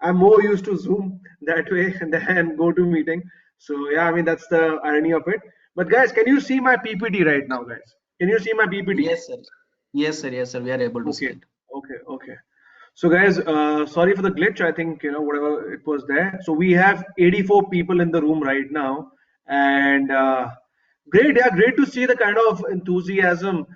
I'm more used to Zoom that way than go to meeting. So yeah, I mean that's the irony of it. But guys, can you see my PPT right now, guys? Can you see my PPT? Yes, sir. Yes, sir. Yes, sir. We are able to see Okay, it. okay. So guys, sorry for the glitch. I think whatever it was there. So we have 84 people in the room right now, and great, yeah, great to see the kind of enthusiasm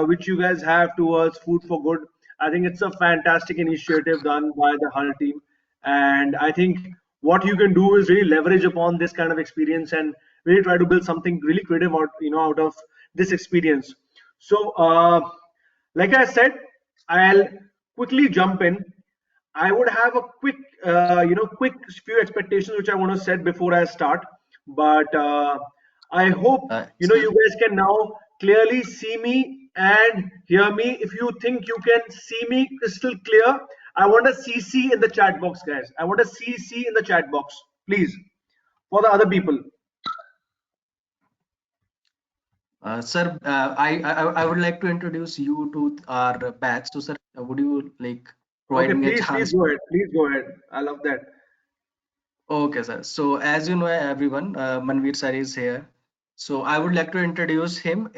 which you guys have towards Food for Good. I think it's a fantastic initiative done by the Hull team, and I think what you can do is really leverage upon this kind of experience and really try to build something really creative out of this experience. So. Like I said, I'll quickly jump in. I would have a quick few expectations which I want to set before I start. But I hope you Sir, guys can now clearly see me and hear me. If you think you can see me crystal clear, I want a CC in the chat box, guys. I want a CC in the chat box, please, for the other people. sir, I would like to introduce you to our batch. So, sir, would you like Okay, provide me a please chance? go ahead. Please go ahead. I love that. Okay, sir. So, as you know, everyone, Manveer sir is here. So, I would like to introduce him.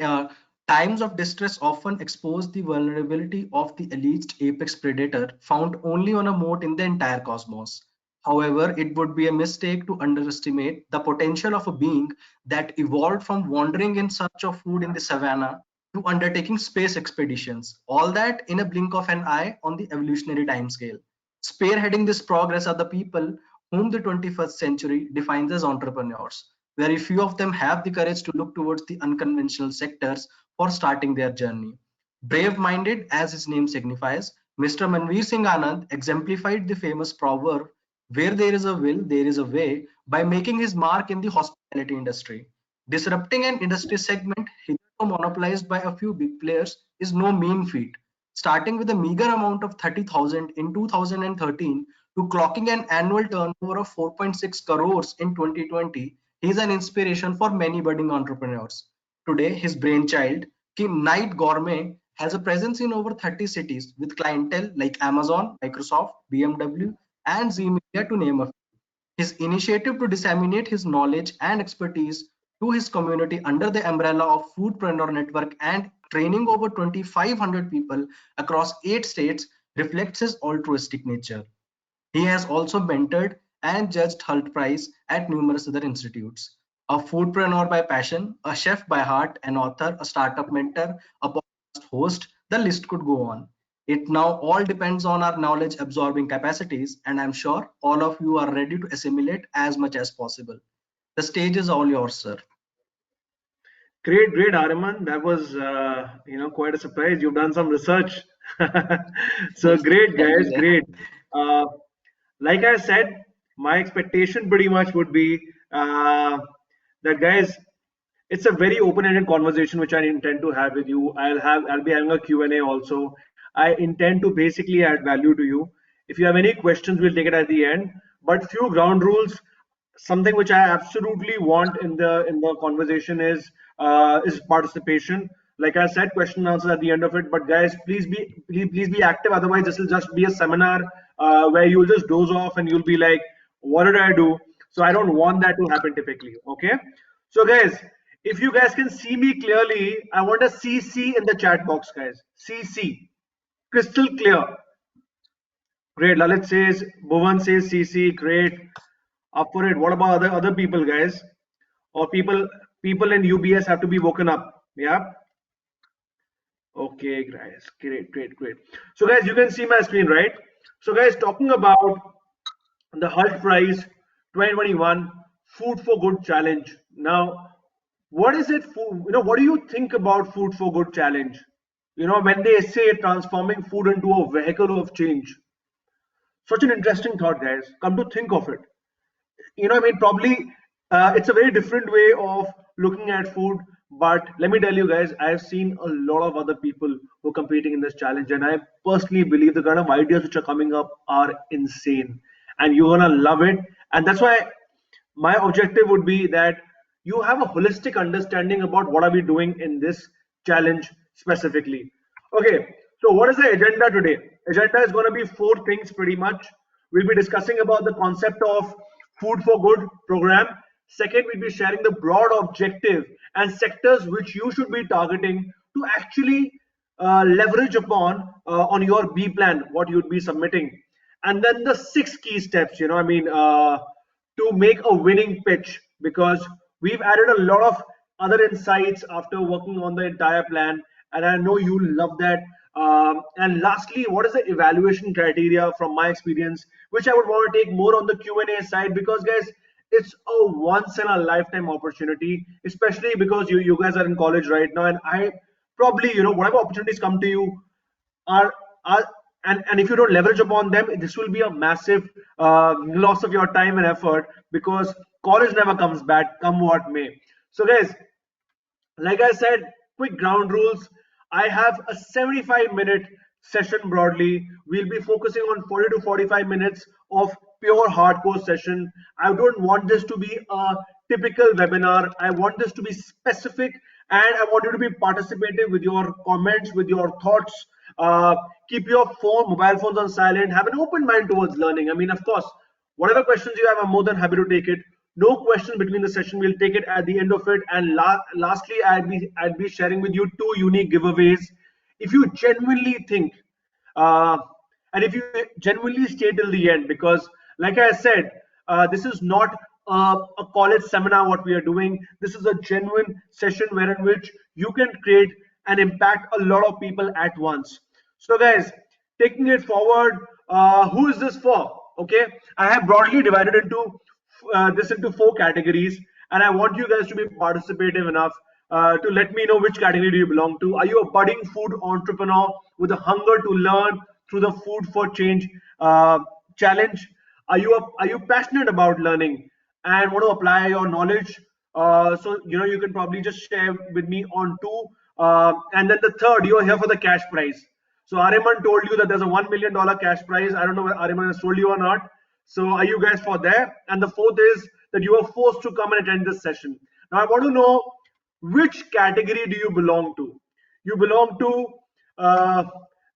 Times of distress often expose the vulnerability of the alleged apex predator found only on a moat in the entire cosmos. However, it would be a mistake to underestimate the potential of a being that evolved from wandering in search of food in the savannah to undertaking space expeditions. All that in a blink of an eye on the evolutionary timescale. Spearheading this progress are the people whom the 21st century defines as entrepreneurs. Very few of them have the courage to look towards the unconventional sectors for starting their journey. Brave minded, as his name signifies, Mr. Manveer Singh Anand exemplified the famous proverb, where there is a will, there is a way, by making his mark in the hospitality industry. Disrupting an industry segment hitherto monopolized by a few big players is no mean feat. Starting with a meager amount of 30,000 in 2013 to clocking an annual turnover of 4.6 crores in 2020, he is an inspiration for many budding entrepreneurs. Today, his brainchild, Kim Night Gourmet, has a presence in over 30 cities with clientele like Amazon, Microsoft, BMW, and Z Media to name a few. His initiative to disseminate his knowledge and expertise to his community under the umbrella of Foodpreneur Network and training over 2,500 people across 8 states reflects his altruistic nature. He has also mentored and judged Hult Prize at numerous other institutes. A foodpreneur by passion, a chef by heart, an author, a startup mentor, a podcast host, the list could go on. It now all depends on our knowledge absorbing capacities, and I'm sure all of you are ready to assimilate as much as possible. The stage is all yours, sir. Great, great, Ariman. That was, quite a surprise. You've done some research. So great, Thank you, guys, sir. great. Uh, like I said, my expectation pretty much would be that, guys, it's a very open-ended conversation which I intend to have with you. I'll be having a Q&A also. I intend to basically add value to you. If you have any questions, we'll take it at the end. But few ground rules, something which I absolutely want in the conversation is participation. Like I said, question and answers at the end of it. But guys, please be active. Otherwise, this will just be a seminar where you'll just doze off and you'll be like, "What did I do?" So I don't want that to happen typically. Okay. So guys, if you guys can see me clearly, I want a CC in the chat box, guys. CC, crystal clear. Great. Lalit says, Bhuvan says CC. Great. Up for it. What about other people, guys? Or people in UBS have to be woken up. Yeah. Okay, guys. Great. So, guys, you can see my screen, right? So, guys, talking about the Hult Prize 2021 Food for Good Challenge. Now, what is it? What do you think about Food for Good Challenge? When they say transforming food into a vehicle of change. Such an interesting thought, guys. Come to think of it. I mean, probably it's a very different way of looking at food. But let me tell you guys, I've seen a lot of other people who are competing in this challenge, and I personally believe the kind of ideas which are coming up are insane, and you're gonna love it. And that's why my objective would be that you have a holistic understanding about what are we doing in this challenge specifically. Okay, so what is the agenda today? Agenda is going to be four things pretty much. We'll be discussing about the concept of Food for Good program. Second, we'll be sharing the broad objective and sectors which you should be targeting to actually leverage upon on your B plan, what you'd be submitting. And then the six key steps, to make a winning pitch, because we've added a lot of other insights after working on the entire plan, and I know you love that. And lastly, what is the evaluation criteria from my experience, which I would want to take more on the Q&A side, because guys, it's a once in a lifetime opportunity, especially because you guys are in college right now, and I probably, whatever opportunities come to you are are and if you don't leverage upon them, this will be a massive loss of your time and effort, because college never comes back, come what may. So guys, like I said, quick ground rules. I have a 75-minute session broadly. We'll be focusing on 40 to 45 minutes of pure hardcore session. I don't want this to be a typical webinar. I want this to be specific, and I want you to be participative with your comments, with your thoughts. Keep your mobile phones on silent. Have an open mind towards learning. I mean, of course, whatever questions you have, I'm more than happy to take it. No question between the session. We'll take it at the end of it. And lastly, I'd be sharing with you two unique giveaways. If you genuinely think, uh, and if you genuinely stay till the end, because like I said, this is not a college seminar. What we are doing, this is a genuine session wherein which you can create and impact a lot of people at once. So guys, taking it forward, who is this for? Okay, I have broadly divided into this into four categories, and I want you guys to be participative enough to let me know which category do you belong to. Are you a budding food entrepreneur with a hunger to learn through the Food for Change challenge? Are you passionate about learning and want to apply your knowledge? So you can probably just share with me on two. And then the third, you are here for the cash prize. So Ariman told you that there's a $1 million cash prize. I don't know whether Ariman has told you or not. So are you guys for that? And the fourth is that you are forced to come and attend this session. Now I want to know, which category do you belong to? You belong to uh,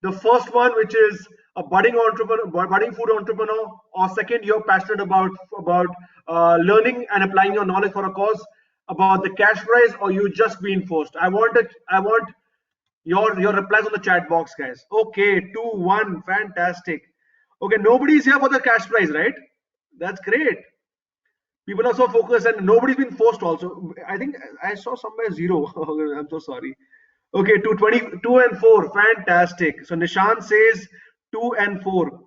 the first one, which is a budding entrepreneur, budding food entrepreneur, or second, you're passionate about learning and applying your knowledge for a cause, about the cash prize, or you just being forced. I want your replies on the chat box, guys. Okay, 2-1, fantastic. Okay, nobody's here for the cash prize, right? That's great. People are so focused, and nobody's been forced also. I think I saw somewhere zero. I'm so sorry. Okay, 2 and 4, fantastic. So Nishan says 2 and 4.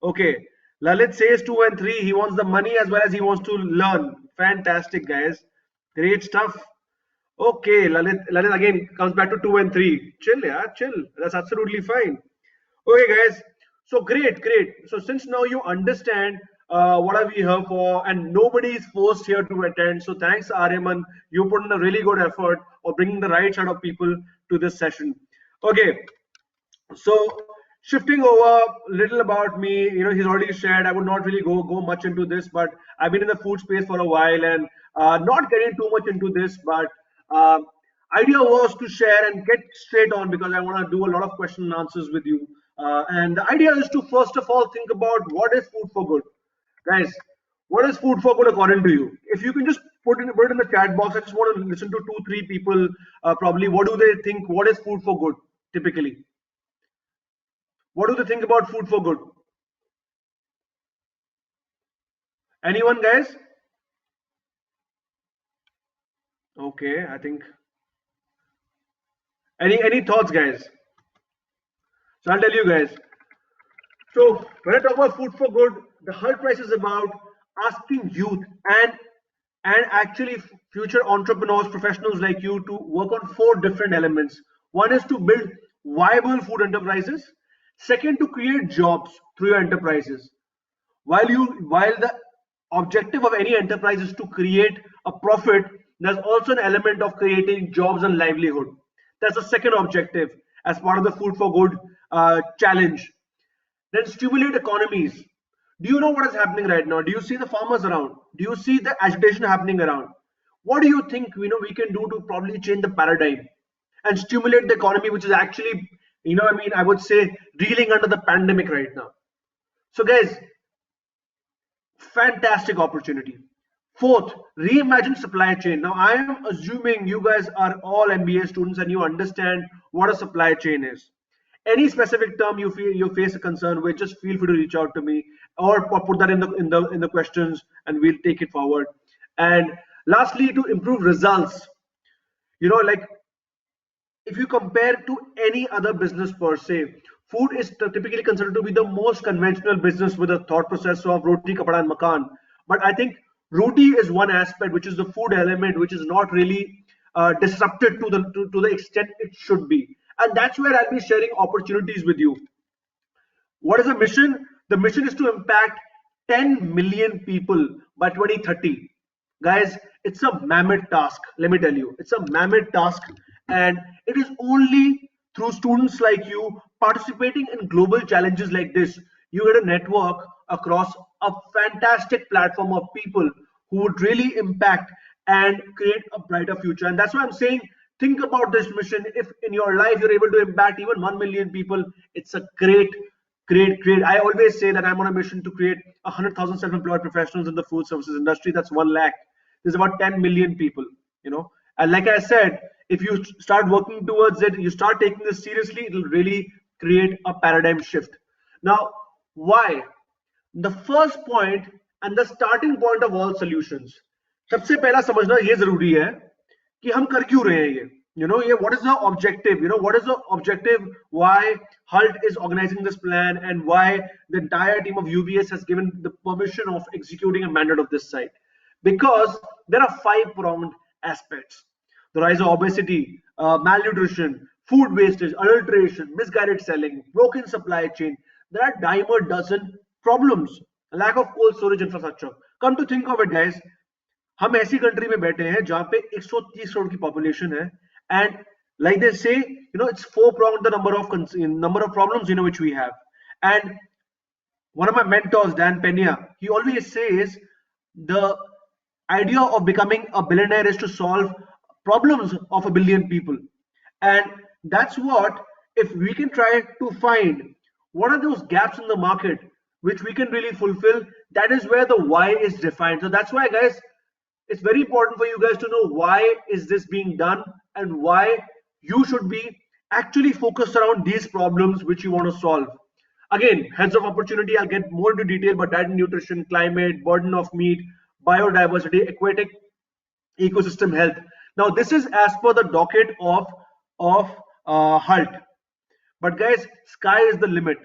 Okay, Lalit says 2 and 3. He wants the money as well as he wants to learn. Fantastic, guys. Great stuff. Okay, Lalit again comes back to 2 and 3. Chill, yeah, chill. That's absolutely fine. Okay, guys. So great, great. So since now you understand what are we here for, and nobody is forced here to attend. So thanks, Aryaman. You put in a really good effort of bringing the right set of people to this session. Okay, so shifting over a little about me, he's already shared. I would not really go much into this, but I've been in the food space for a while, and not getting too much into this, but uh, idea was to share and get straight on, because I want to do a lot of question and answers with you. And the idea is to first of all think about what is food for good, guys. What is food for good according to you? If you can just put it in the chat box. I just want to listen to 2-3 people. Probably, what do they think? What is food for good typically? What do they think about food for good? Anyone, guys? Okay, I think any thoughts, guys? So I'll tell you guys. So when I talk about food for good, the whole price is about asking youth and actually future entrepreneurs, professionals like you, to work on four different elements. One is to build viable food enterprises. Second, to create jobs through your enterprises. While the objective of any enterprise is to create a profit, there's also an element of creating jobs and livelihood. That's the second objective as part of the Food for Good challenge. Then stimulate economies. Do you know what is happening right now? Do you see the farmers around? Do you see the agitation happening around? What do you think we can do to probably change the paradigm and stimulate the economy, which is actually, I would say, reeling under the pandemic right now? So guys, fantastic opportunity. Fourth, reimagine supply chain. Now, I am assuming you guys are all MBA students and you understand what a supply chain is. Any specific term you feel you face a concern with, just feel free to reach out to me or put that in the questions, and we'll take it forward. And lastly, to improve results, like if you compare to any other business per se, food is typically considered to be the most conventional business with a thought process of roti, kapda, and makan. But I think roti is one aspect, which is the food element, which is not really disrupted to the extent it should be. And that's where I'll be sharing opportunities with you. What is the mission? The mission is to impact 10 million people by 2030. Guys, it's a mammoth task. Let me tell you, it's a mammoth task. And it is only through students like you participating in global challenges like this, you get a network across a fantastic platform of people who would really impact and create a brighter future. And that's why I'm saying, think about this mission. If in your life you're able to impact even 1 million people, it's a great. I always say that I'm on a mission to create 100,000 self-employed professionals in the food services industry. That's 1 lakh. There's about 10 million people. And like I said, if you start working towards it, you start taking this seriously, it'll really create a paradigm shift. Now, why? The first point and the starting point of all solutions, सबसे पहला समझना ये जरूरी है कि हम कर क्यों रहे हैं ये. What is the objective? What is the objective? Why HALT is organizing this plan, and why the entire team of UBS has given the permission of executing a mandate of this site? Because there are 5-pronged aspects: the rise of obesity, malnutrition, food wastage, adulteration, misguided selling, broken supply chain. There are dime a dozen problems. Lack of cold storage infrastructure. Come to think of it, guys, हम ऐसी country में बैठे हैं जहां पे 130 करोड़ की population है, and like they say, it's 4-pronged the number of problems which we have. And one of my mentors, Dan Pena, he always says the idea of becoming a billionaire is to solve problems of a billion people. And that's what, if we can try to find what are those gaps in the market which we can really fulfill, that is where the why is defined. So that's why, guys, it's very important for you guys to know why is this being done and why you should be actually focused around these problems which you want to solve. Again, heads of opportunity, I'll get more into detail, but diet and nutrition, climate, burden of meat, biodiversity, aquatic ecosystem health. Now, this is as per the docket of HALT. But guys, sky is the limit.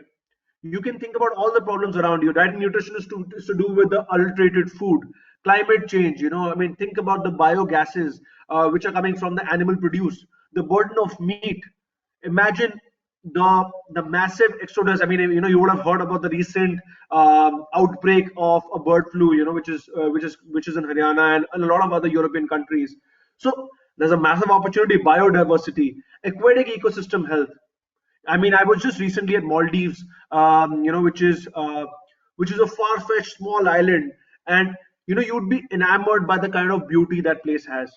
You can think about all the problems around you. Diet and nutrition is to do with the adulterated food, climate change. Think about the biogases which are coming from the animal produce, the burden of meat. Imagine the massive exodus. You would have heard about the recent outbreak of a bird flu, which is in Haryana and a lot of other European countries. So there's a massive opportunity: biodiversity, aquatic ecosystem health. I was just recently at Maldives, which is a far-fetched small island, and you would be enamored by the kind of beauty that place has.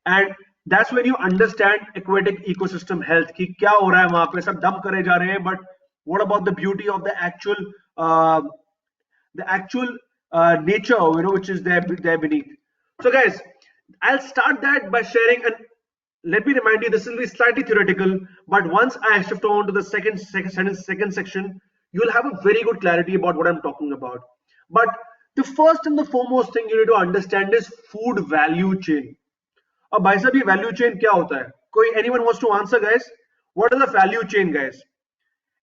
And that's when you understand aquatic ecosystem health. कि क्या हो रहा है वहां पे, सब dump करे जा रहे हैं, but what about the beauty of the actual nature, which is there beneath? So, guys, I'll start that by sharing an. Let me remind you, this will be slightly theoretical, but once I shift on to the second section, you'll have a very good clarity about what I'm talking about. But the first and the foremost thing you need to understand is food value chain. अब भाई साहब, ये value chain क्या होता है? Anyone wants to answer, guys? What is a value chain, guys?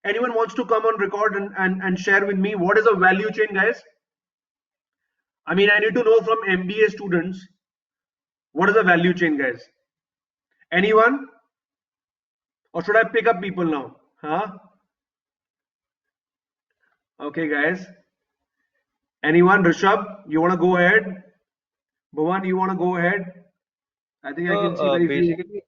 Anyone wants to come on record and share with me what is a value chain, guys? I need to know from MBA students, what is a value chain, guys? Anyone? Or should I pick up people now? Okay, guys. Anyone? Rishabh, you want to go ahead? Bhuvan, you want to go ahead? I think I can see very few. Basically,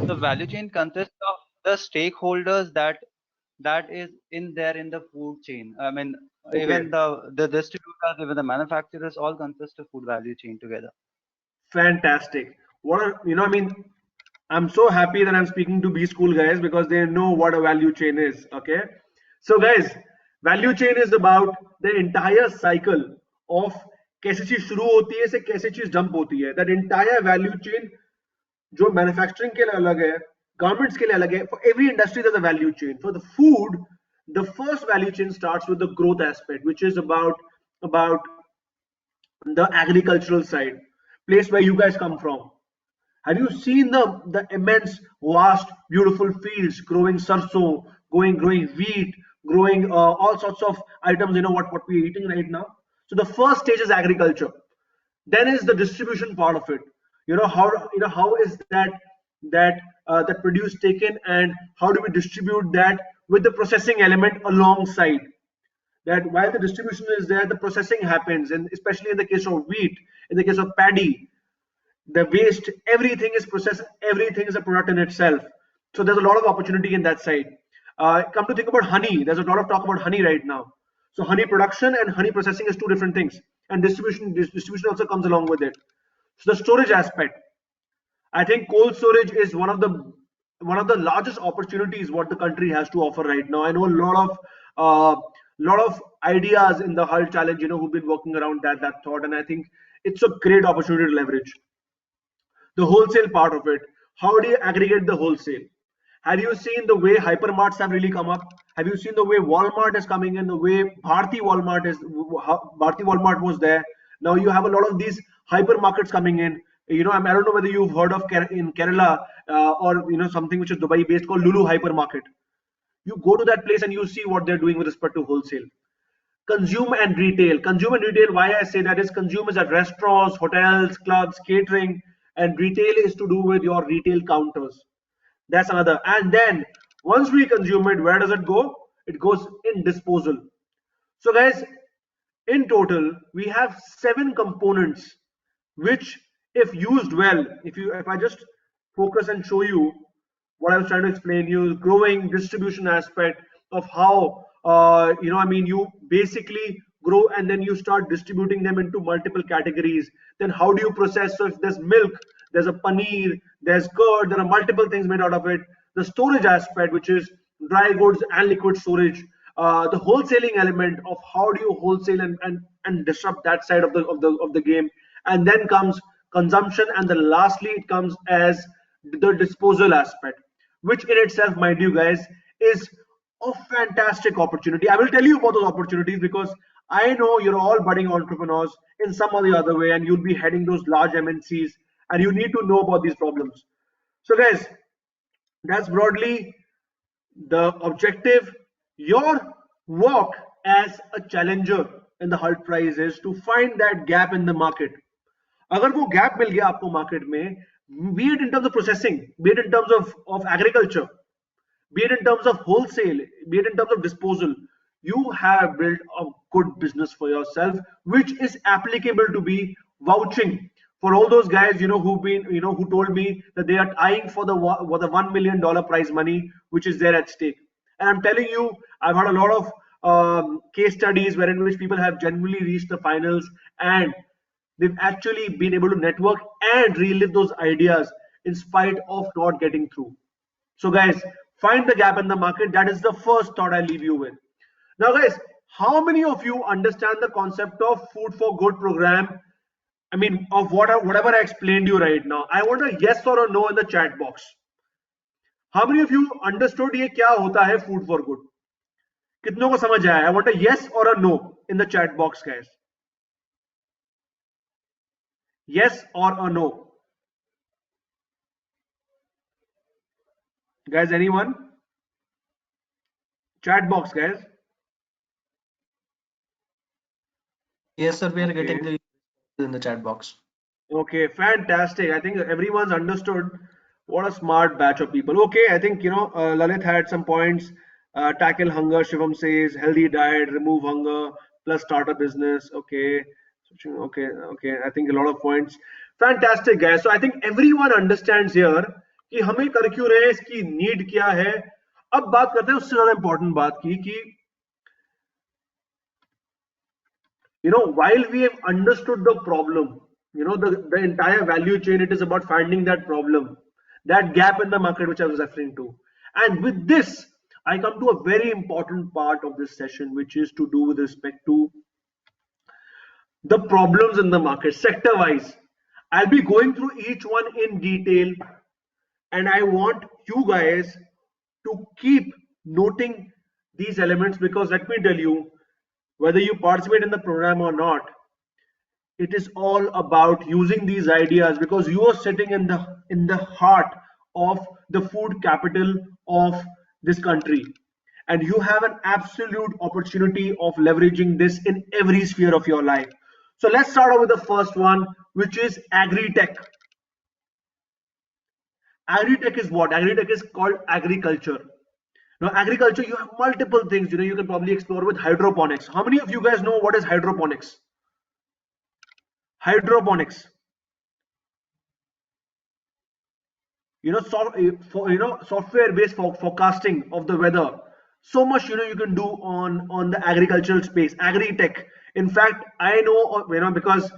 the value chain consists of the stakeholders that is in the food chain. Okay. Even the distributors, even the manufacturers, all consist of food value chain together. Fantastic. I'm so happy that I'm speaking to B School guys because they know what a value chain is. Okay. So, guys, value chain is about the entire cycle of कैसे चीज शुरू होती है से कैसे चीज डंप होती है, दैट एंटायर वैल्यू चेन जो मैन्युफैक्चरिंग के लिए अलग है, गारमेंट्स के लिए अलग है, for every industry there is a value chain. For the food, the first value chain starts with the growth aspect, which is about the agricultural side, place where you guys come from. Have you seen the immense, vast, beautiful fields growing sarso, growing wheat, growing all sorts of items? You know what we're eating right now. So the first stage is agriculture. Then is the distribution part of it. How is that produce taken, and how do we distribute that with the processing element alongside? That while the distribution is there, the processing happens, and especially in the case of wheat, in the case of paddy, the waste, everything is processed, everything is a product in itself. So there's a lot of opportunity in that side. Come to think about honey, there's a lot of talk about honey right now. So honey production and honey processing is two different things, and distribution also comes along with it. So the storage aspect, I think cold storage is one of the largest opportunities what the country has to offer right now. I know a lot of ideas in the Hull challenge, who've been working around that thought, and I think it's a great opportunity to leverage the wholesale part of it. How do you aggregate the wholesale? Have you seen the way hypermarts have really come up? Have you seen the way Walmart is coming in, the way Bharti Walmart was there? Now you have a lot of these hypermarkets coming in. I don't know whether you've heard of in Kerala or something which is Dubai based called Lulu Hypermarket. You go to that place and you see what they're doing with respect to wholesale. Consume and retail. Consume and retail, why I say that is consume is at restaurants, hotels, clubs, catering, and retail is to do with your retail counters. That's another. And then once we consume it, where does it go? It goes in disposal. So guys, in total, we have 7 components which, if used well, if I just focus and show you what I was trying to explain you, growing distribution aspect of how you basically grow and then you start distributing them into multiple categories. Then how do you process? So if there's milk, there's a paneer, there's curd, there are multiple things made out of it. The storage aspect, which is dry goods and liquid storage, the wholesaling element of how do you wholesale and disrupt that side of the game, and then comes consumption, and then lastly it comes as the disposal aspect, which in itself, mind you guys, is a fantastic opportunity. I will tell you about those opportunities because I know you're all budding entrepreneurs in some or the other way, and you'll be heading those large MNCs, and you need to know about these problems. So guys, that's broadly the objective. Your work as a challenger in the Hult Prize is to find that gap in the market. अगर वो gap मिल गया आपको market में, be it in terms of processing, be it in terms of agriculture, be it in terms of wholesale, be it in terms of disposal, you have built a good business for yourself, which is applicable to be vouching for all those guys, who told me that they are eyeing for the $1 million prize money, which is there at stake. And I'm telling you, I've had a lot of case studies wherein which people have genuinely reached the finals, and they've actually been able to network and relive those ideas in spite of not getting through. So guys, find the gap in the market. That is the first thought I leave you with. Now guys, how many of you understand the concept of Food for Good program? I mean, of whatever I explained you right now. I want a yes or a no in the chat box. How many of you understood ये क्या होता है Food for Good? कितनों को समझ आया? I want a yes or a no in the chat box, guys. Yes or a no? Guys, anyone? Chat box, guys. Yes, sir, we are Okay. getting the in the chat box. Okay, fantastic. I think everyone's understood. What a smart batch of people. Okay, I think Lalit had some points. Tackle hunger, Shivam says, healthy diet, remove hunger, plus start a business. Okay, okay. I think a lot of points. Fantastic, guys. So I think everyone understands here कि हमें कर क्यों रहे हैं, इसकी need क्या है. अब बात करते हैं उससे ज्यादा इंपॉर्टेंट बात की कि while we have understood the problem, the entire value chain, it is about finding that problem, that gap in the market which I was referring to. And with this, I come to a very important part of this session, which is to do with respect to the problems in the market sector wise. I'll be going through each one in detail, and I want you guys to keep noting these elements, because let me tell you, whether you participate in the program or not, it is all about using these ideas, because you are sitting in the heart of the food capital of this country, and you have an absolute opportunity of leveraging this in every sphere of your life. So let's start off with the first one, which is agri-tech. Agri-tech is what? Agri-tech is called agriculture. Now agriculture, you have multiple things, you can probably explore with hydroponics. How many of you guys know what is hydroponics? Hydroponics, software based for forecasting of the weather. So much, you can do on the agricultural space, agri tech. In fact, I know, because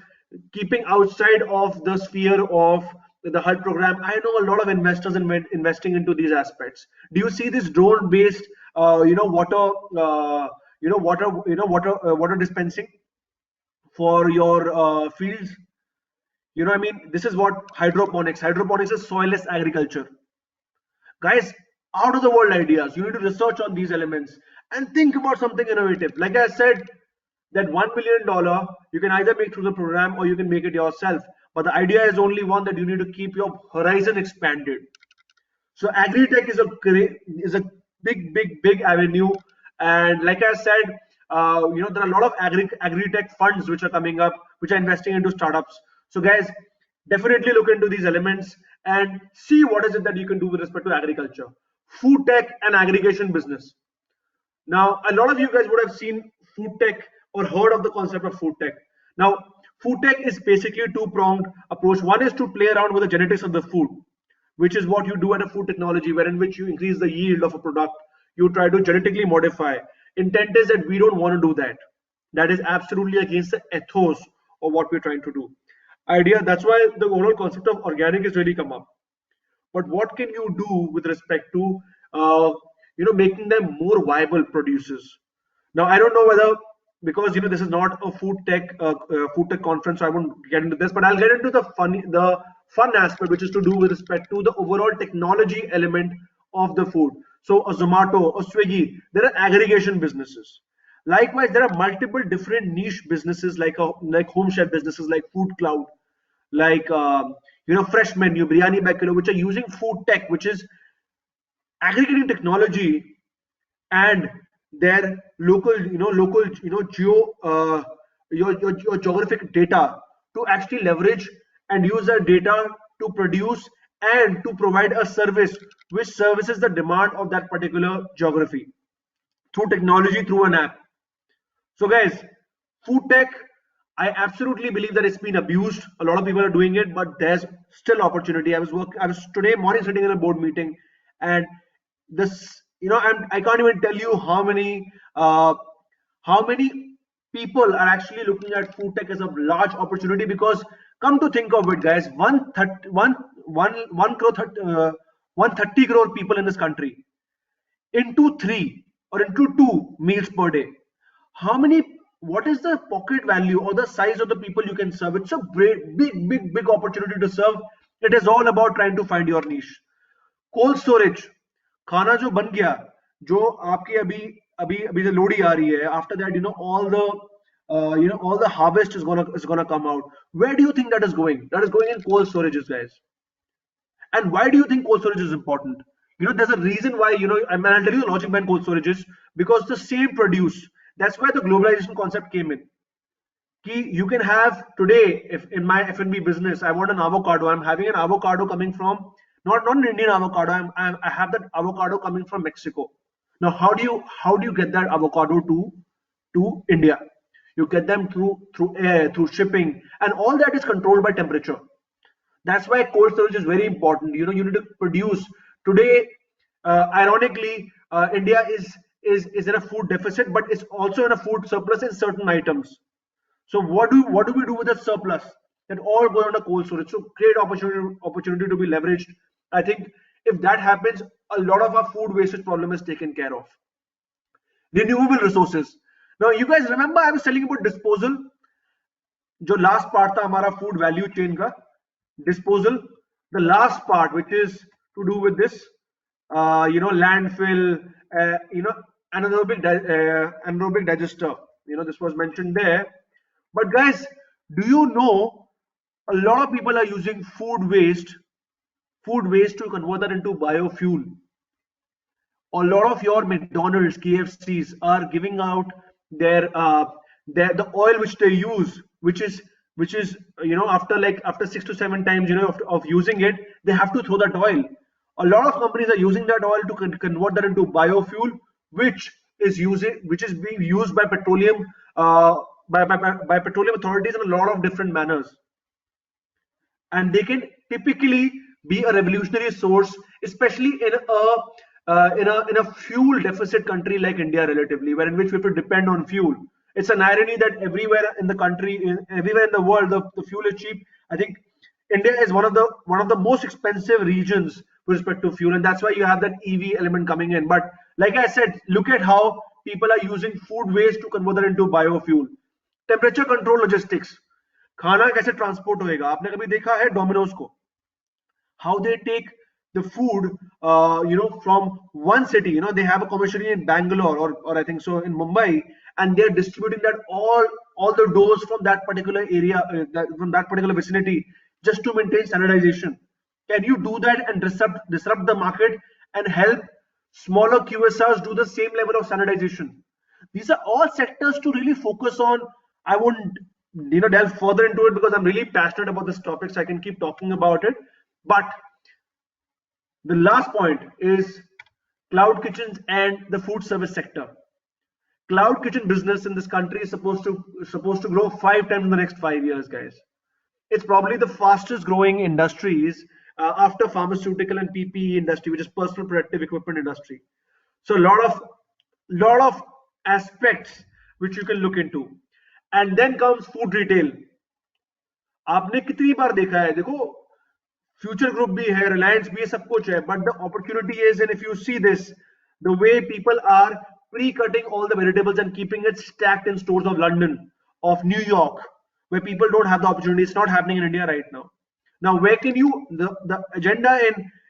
keeping outside of the sphere of the HUD program, I know a lot of investors investing into these aspects. Do you see this drone based water water dispensing for your fields? This is what hydroponics is soilless agriculture. Guys, out of the world ideas. You need to research on these elements and think about something innovative. Like I said, that $1 million you can either make through the program or you can make it yourself. But the idea is only one, that you need to keep your horizon expanded. So agri-tech is a big avenue, and like I said, there are a lot of agri-tech funds which are coming up, which are investing into startups. So guys, definitely look into these elements and see what is it that you can do with respect to agriculture, food tech, and aggregation business. Now, a lot of you guys would have seen food tech or heard of the concept of food tech. Now, food tech is basically a two-pronged approach. One is to play around with the genetics of the food, which is what you do at a food technology, wherein which you increase the yield of a product. You try to genetically modify. Intent is that we don't want to do that. That is absolutely against the ethos of what we're trying to do. Idea, that's why the overall concept of organic is really come up. But what can you do with respect to making them more viable producers? Now I don't know whether, because this is not a food tech conference, so I won't get into this, but I'll get into the fun aspect, which is to do with respect to the overall technology element of the food. So a Zomato, a Swiggy, there are aggregation businesses. Likewise, there are multiple different niche businesses like home chef businesses, like Food Cloud, like Fresh Menu, Biryani by Kilo, which are using food tech, which is aggregating technology and their local your geographic data to actually leverage and use that data to produce and to provide a service which services the demand of that particular geography through technology, through an app. So guys, food tech, I absolutely believe that it's been abused. A lot of people are doing it, but there's still opportunity. I was today morning sitting in a board meeting, and this, I can't even tell you how many people are actually looking at food tech as a large opportunity. Because come to think of it, guys, 130 crore people in this country, into 3 or into 2 meals per day. What is the pocket value or the size of the people you can serve? It's a great big opportunity to serve. It is all about trying to find your niche. Cold storage, खाना जो बन गया, जो आपकी अभी जो लोडी आ रही है, after that all the harvest is gonna come out. Where do you think that is going? That is going in cold storages, guys. And why do you think cold storage is important? There's a reason why, and I'll tell you the logic behind cold storage is because the same produce. That's why the globalization concept came in. You can have today, if in my F&B business, I want an avocado, I'm having an avocado coming from, not an Indian avocado, I have that avocado coming from Mexico. Now, how do you get that avocado to India? You get them through air, through shipping, and all that is controlled by temperature. That's why cold storage is very important. You need to produce today. Ironically, India is in a food deficit, but it's also in a food surplus in certain items. So what do we do with the surplus? That all go under cold storage. So great opportunity to be leveraged. I think if that happens, a lot of our food wastage problem is taken care of. Renewable resources. Now, you guys remember I was telling you about disposal. जो last part था हमारा food value chain का, disposal, the last part which is to do with this landfill, anaerobic digester, this was mentioned there. But guys, do you know a lot of people are using food waste to convert that into biofuel? A lot of your McDonald's, KFCs are giving out the oil which they use, which is after 6 to 7 times of using it, they have to throw that oil. A lot of companies are using that oil to convert that into biofuel, which is being used by petroleum by petroleum authorities in a lot of different manners, and they can typically be a revolutionary source, especially in a fuel deficit country like India, relatively, where in which we have to depend on fuel. It's an irony that everywhere in the country, everywhere in the world, the fuel is cheap. I think India is one of the most expensive regions with respect to fuel, and that's why you have that EV element coming in. But like I said, look at how people are using food waste to convert that into biofuel. Temperature control logistics. खाना कैसे transport होएगा? आपने कभी देखा है Domino's को? How they take the food, from one city. They have a commissary in Bangalore or I think so in Mumbai, and they're distributing that all the doors from that particular area, from that particular vicinity, just to maintain standardization. Can you do that and disrupt the market and help smaller QSRs do the same level of standardization? These are all sectors to really focus on. I won't delve further into it because I'm really passionate about this topic, so I can keep talking about it. But the last point is cloud kitchens and the food service sector. Cloud kitchen business in this country is supposed to grow 5 times in the next 5 years, guys. It's probably the fastest growing industries after pharmaceutical and PPE industry, which is personal protective equipment industry. So a lot of aspects which you can look into. And then comes food retail. आपने कितनी बार देखा है? देखो, future group भी है, रिलायंस भी है, सब कुछ है, but the opportunity is, and if you see this, the way people are pre-cutting all the vegetables and keeping it stacked in stores of London, of New York, where people don't have the opportunity. It's not happening in India right now. Now, where can you, the agenda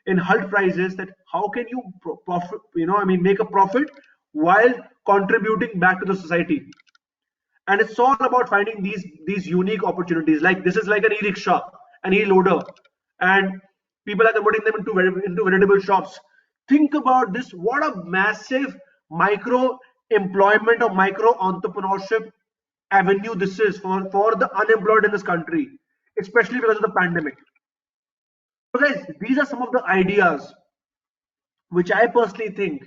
in HULT price is that how can you profit, make a profit while contributing back to the society? And it's all about finding these unique opportunities. Like this is like an e-rickshaw, an e-loader, and people are converting them into vegetable shops. Think about this. What a massive micro employment or micro entrepreneurship avenue this is for the unemployed in this country, especially because of the pandemic. So guys, these are some of the ideas which I personally think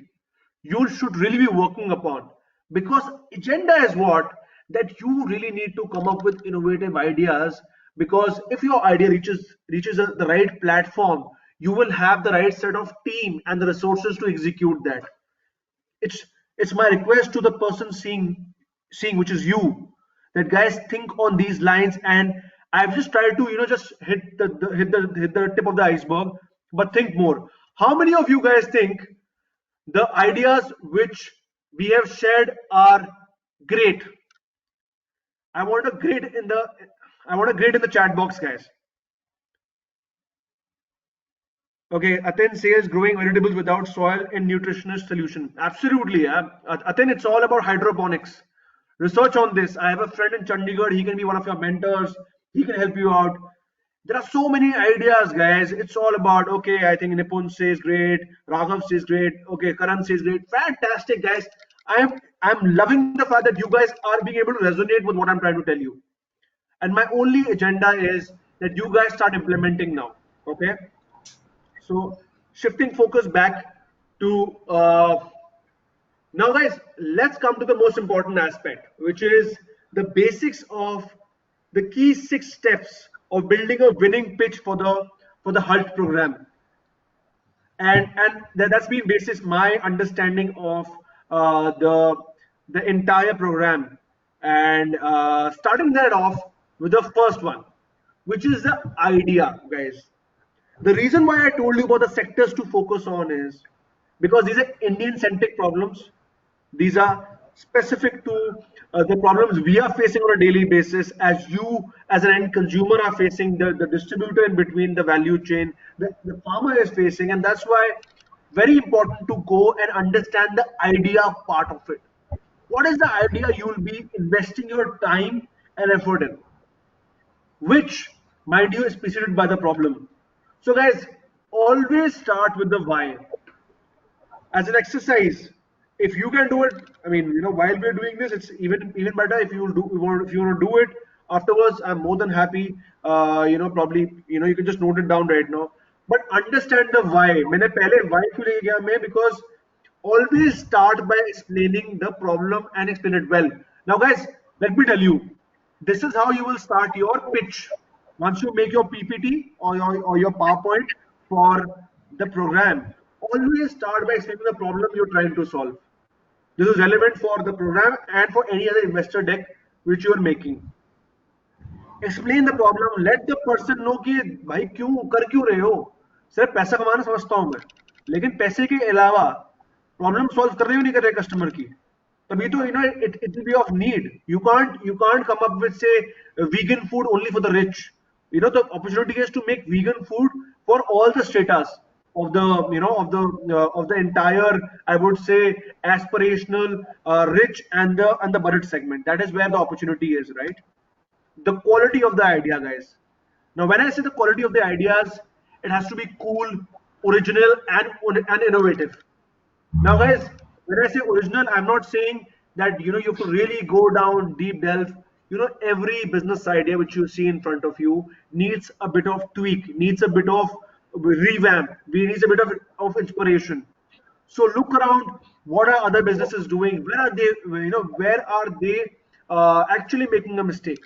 you should really be working upon, because agenda is what that you really need to come up with innovative ideas, because if your idea reaches the right platform, you will have the right set of team and the resources to execute that. It's my request to the person seeing, which is you, that guys think on these lines. And I've just tried to just hit the tip of the iceberg, but think more. How many of you guys think the ideas which we have shared are great? I want a grade in the chat box, guys. Okay, Aten says growing vegetables without soil in nutritionist solution. Absolutely, yeah. Aten, it's all about hydroponics. Research on this. I have a friend in Chandigarh. He can be one of your mentors. He can help you out. There are so many ideas, guys. It's all about, okay, I think Nipun says great, Raghav says great, okay, Karan says great. Fantastic, guys. I'm loving the fact that you guys are being able to resonate with what I'm trying to tell you. And my only agenda is that you guys start implementing now. Okay. So shifting focus back to now, guys, let's come to the most important aspect, which is the basics of the key 6 steps of building a winning pitch for the HULT program. And that's been basis my understanding of the entire program, and starting that off with the first one, which is the idea, guys. The reason why I told you about the sectors to focus on is because these are Indian centric problems. These are specific to the problems we are facing on a daily basis, as you as an end consumer are facing, the distributor in between the value chain, the farmer is facing. And that's why very important to go and understand the idea part of it. What is the idea you will be investing your time and effort in, which, mind you, is preceded by the problem. So guys, always start with the why. As an exercise, if you can do it, I mean, while we're doing this, it's even better. If you want to do it afterwards, I'm more than happy. Probably, you can just note it down right now, but understand the why. मैंने पहले why क्यों लेके गया मैं? Because always start by explaining the problem and explain it well. Now guys, let me tell you, this is how you will start your pitch. Once you make your PPT or your PowerPoint for the program, always start by explaining the problem you're trying to solve. This is relevant for the program and for any other investor deck which you are making. Explain the problem, let the person know कि भाई क्यों कर क्यों रहे हो. सिर्फ पैसा कमाना समझता हूं मैं, लेकिन पैसे के अलावा प्रॉब्लम सॉल्व कर रहे हो नहीं कर रहे कस्टमर की, तभी तो it will be of need. You can't come up with, say, vegan food only for the rich. The opportunity is to make vegan food for all the stratas of the of the entire, I would say, aspirational, rich and the budget segment. That is where the opportunity is, right? The quality of the idea, guys. Now, when I say the quality of the ideas, it has to be cool, original, and innovative. Now, guys, when I say original, I'm not saying that you have to really go down deep delve. Every business idea which you see in front of you needs a bit of tweak, needs a bit of revamp, needs a bit of inspiration. So look around. What are other businesses doing? Where are they? Where are they actually making a mistake,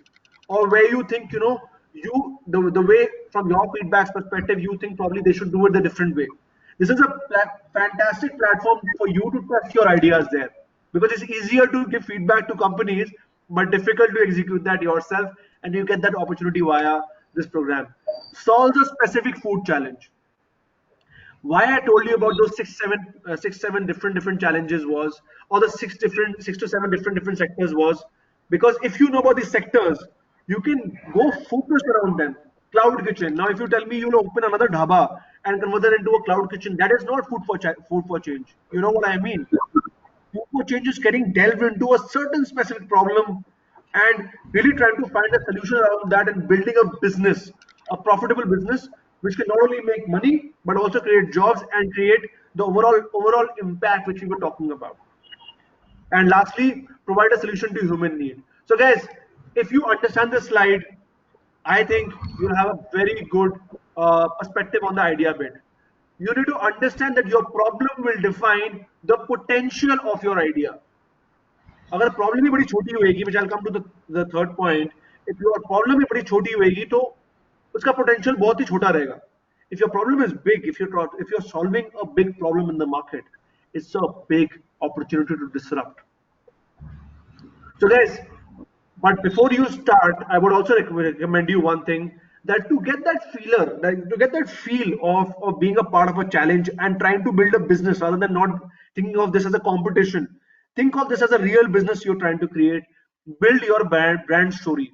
or where you think the way, from your feedback's perspective, you think probably they should do it the different way. This is a fantastic platform for you to test your ideas there, because it's easier to give feedback to companies, but difficult to execute that yourself, and you get that opportunity via this program. Solves a specific food challenge. Why I told you about those six, seven different challenges was, or the six to seven different sectors was, because if you know about these sectors, you can go focus around them. Cloud kitchen. Now, if you tell me you'll open another dhaba and convert that into a cloud kitchen, that is not food for change. You know what I mean? Food for change is getting delved into a certain specific problem and really trying to find a solution around that and building a business, a profitable business, which can not only make money but also create jobs and create the overall impact which we were talking about. And lastly, provide a solution to human need. So guys, if you understand this slide, I think you'll have a very good perspective on the idea bit. You need to understand that your problem will define the potential of your idea. अगर problem ही बड़ी छोटी होएगी, which I'll come to the third point, if your problem ही बड़ी छोटी होएगी तो उसका potential बहुत ही छोटा रहेगा. If your problem is big, if you're solving a big problem in the market, it's a big opportunity to disrupt. So guys, but before you start, I would also recommend you one thing, that to get that to get that feel of being a part of a challenge and trying to build a business rather than not thinking of this as a competition. Think of this as a real business you're trying to create. Build your brand story.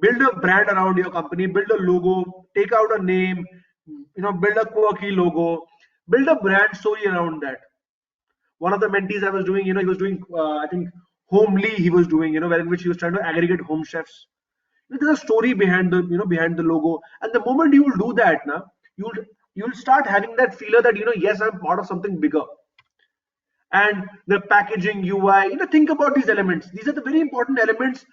Build a brand around your company, build a logo, take out a name, build a quirky logo, build a brand story around that. One of the mentees I was doing, he was doing, I think, homely he was doing, where in which he was trying to aggregate home chefs. There's a story behind the, behind the logo. And the moment you will do that, now you'll start having that feeler that, yes, I'm part of something bigger. And the packaging, UI, think about these elements. These are the very important elements.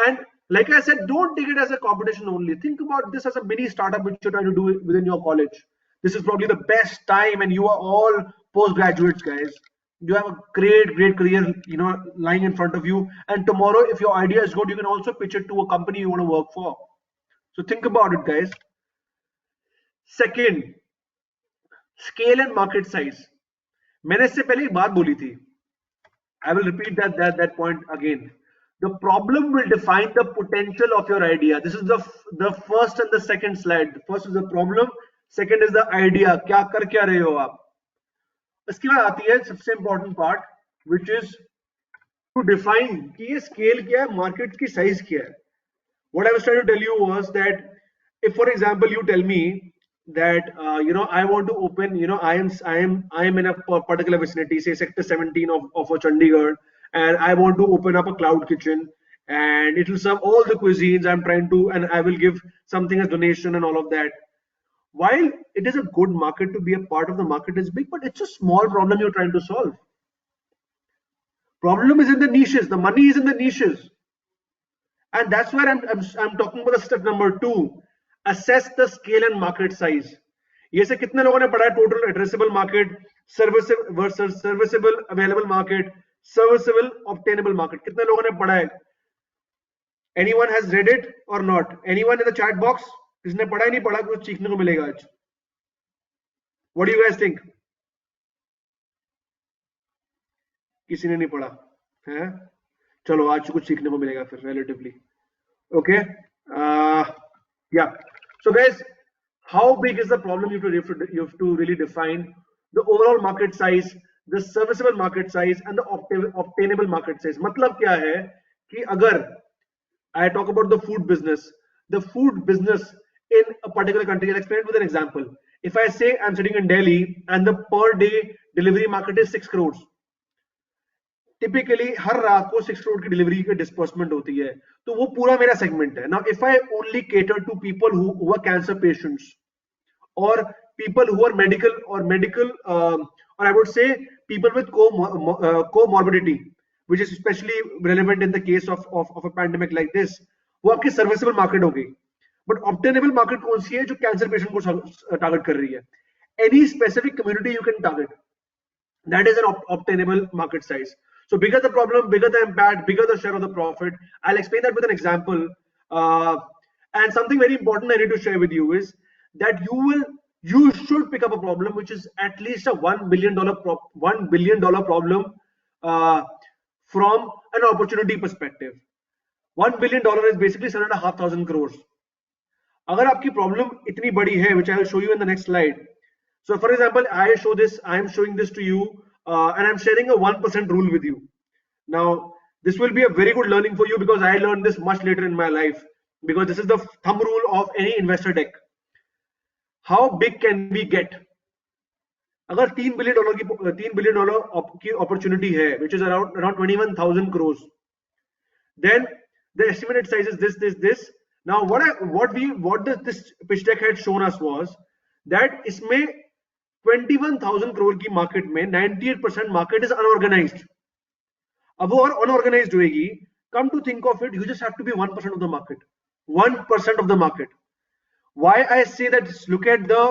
And like I said, don't take it as a competition only. Think about this as a mini startup which you're trying to do within your college. This is probably the best time, and you are all postgraduates, guys. You have a great career, lying in front of you. And tomorrow, if your idea is good, you can also pitch it to a company you want to work for. So think about it, guys. Second, scale and market size. मैंने इससे पहले एक बात बोली थी. I will repeat that point again. The problem will define the potential of your idea. This is the first and the second slide. The first is the problem. Second is the idea. क्या कर क्या रहे हो आप? इसके बाद आती है सबसे important part, which is to define कि ये स्केल क्या है, मार्केट की साइज क्या है. What I was trying to tell you was that if, for example, you tell me that I want to open, I am in a particular vicinity, say sector 17 of a Chandigarh, and I want to open up a cloud kitchen, and it will serve all the cuisines I'm trying to, and I will give something as donation and all of that. While it is a good market to be a part of, the market is big, but it's a small problem you're trying to solve. Problem is in the niches. The money is in the niches. And that's where I'm talking about the step number 2, assess the scale and market size. ये से कितने लोगों ने पढ़ा है total addressable market, serviceable versus serviceable available market, serviceable obtainable market, कितने लोगों ने पढ़ा है? Anyone has read it or not? Anyone in the chat box? किसने पढ़ा ही नहीं पढ़ा, कुछ सीखने को मिलेगा आज. What do you guys think? किसी ने नहीं पढ़ा है? चलो आज कुछ सीखने को मिलेगा फिर relatively. Okay. Yeah. So guys, how big is the problem? You have to really define the overall market size, the serviceable market size, and the obtainable market size. मतलब क्या है कि अगर I talk about the food business in a particular country, I'll explain it with an example. If I say I'm sitting in Delhi and the per day delivery market is 6 crores. Typically हर रात को 6 करोड़ की delivery की disbursement होती है, तो वो पूरा मेरा सेगमेंट है. Now if I only cater to people who are cancer patients और पीपल हु आर मेडिकल और I would say people with comorbidity which is specially relevant in the case of a pandemic like this, वो आपकी serviceable market होगी. But obtainable market कौन सी है? जो cancer patient को टारगेट कर रही है. Any specific community you can target, that is an obtainable market size. So bigger the problem, bigger the impact, bigger the share of the profit. I'll explain that with an example. And something very important I need to share with you is that you should pick up a problem which is at least a $1 billion problem from an opportunity perspective. $1 billion is basically 7,500 crores. अगर आपकी problem इतनी बड़ी है, which I will show you in the next slide. So for example, I am showing this to you and I'm sharing a 1% rule with you. Now, this will be a very good learning for you because I learned this much later in my life, because this is the thumb rule of any investor deck. How big can we get? अगर $3 billion की opportunity है, which is around 21,000 crores, then the estimated size is this. Now, what this pitch deck had shown us was that इसमें 21,000 करोड़ की market में 98% market is unorganised. अब वो और unorganised होगी, come to think of it, you just have to be 1% of the market. 1% of the market. Why I say that, look at the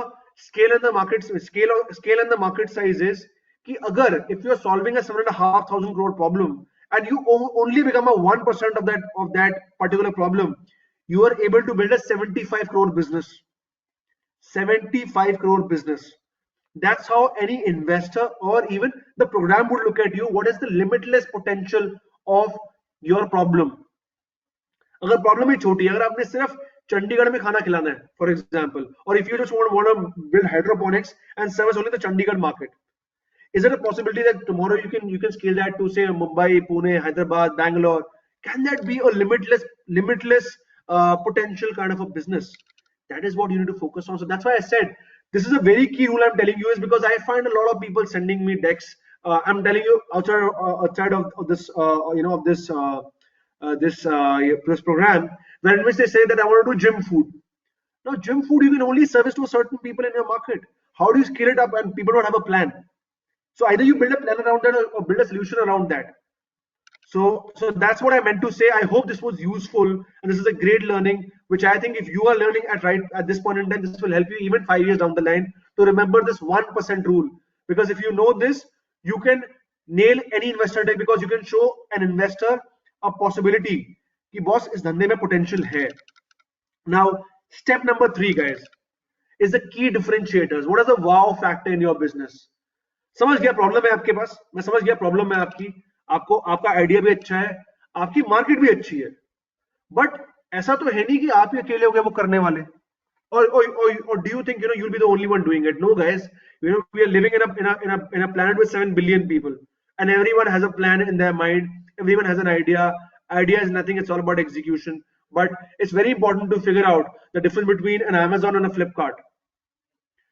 scale and the market size is कि अगर if you are solving a 7,500 crore problem and you only become a 1% of that particular problem, you are able to build a 75 crore business. 75 crore business. That's how any investor or even the program would look at you. What is the limitless potential of your problem? अगर problem ही छोटी है, अगर आपने सिर्फ चंडीगढ़ में खाना खिलाना है, फॉर एग्जाम्पल, और if you just want to build hydroponics and service only the Chandigarh market, is there a possibility that tomorrow you can scale that to say Mumbai, Pune, Hyderabad, Bangalore? Can that be a limitless potential kind of a business? That is what you need to focus on. So that's why I said this is a very key rule I'm telling you, is because I find a lot of people sending me decks. I'm telling you outside of this this program, where in which they say that I want to do gym food. Now, gym food you can only service to certain people in your market. How do you scale it up and people don't have a plan? So either you build a plan around that or build a solution around that. So that's what I meant to say. I hope this was useful, and this is a great learning, which I think if you are learning at this point in time, this will help you even 5 years down the line to remember this 1% rule. Because if you know this, you can nail any investor deck, because you can show an investor a possibility कि boss इस धंधे में potential है. Now, step number 3, guys, is the key differentiators. What is the wow factor in your business? समझ गया problem है आपके पास, मैं समझ गया प्रॉब्लम है आपकी, आपका आइडिया भी अच्छा है, आपकी मार्केट भी अच्छी है, बट ऐसा तो है नहीं कि आप ही अकेले हो गए वो करने वाले. Or do you think you'll be the only one doing it? No, guys. We are living in a planet with 7 billion people, and everyone has a plan in their mind. Everyone has an idea. Idea is nothing. It's all about execution. But it's very important to figure out the difference between an Amazon and a Flipkart.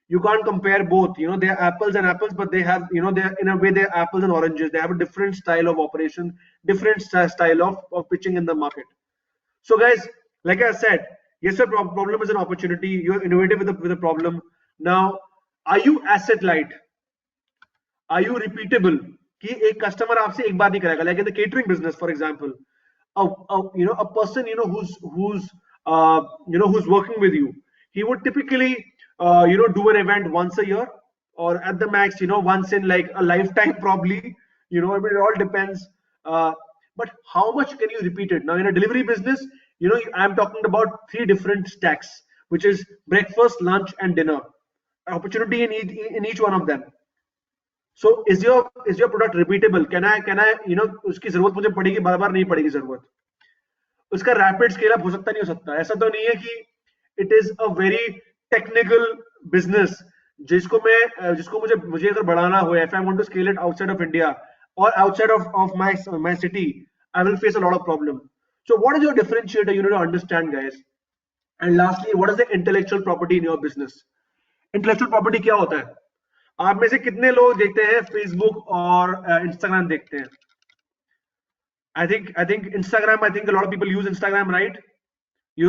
You can't compare both. They're apples and apples, but they have, they're in a way they're apples and oranges. They have a different style of operation, different style of pitching in the market. So guys, like I said, yes, a problem is an opportunity. You're innovative with a problem. Now, are you asset light? Are you repeatable? कि एक customer आपसे एक बार नहीं करेगा. Like in the catering business, for example, a person who's working with you, he would typically do an event once a year, or at the max once in like a lifetime probably. It all depends. But how much can you repeat it? Now in a delivery business, I'm talking about 3 different stacks, which is breakfast, lunch, and dinner. Opportunity in each one of them. So is your product repeatable? Can I उसकी जरूरत मुझे पड़ेगी, बार बार नहीं पड़ेगी जरूरत. उसका rapid scale up हो सकता नहीं हो सकता. ऐसा तो नहीं है कि it is a very technical business जिसको मुझे अगर बढ़ाना हो, if I want to scale it outside of India or outside of my city, I will face a lot of problem. So what is your differentiator? You need to understand, guys. And lastly, what is the intellectual property in your business? Intellectual property क्या होता है? आप में से कितने लोग देखते हैं फेसबुक और इंस्टाग्राम देखते हैं? I think Instagram, I think a lot of people use Instagram, right? A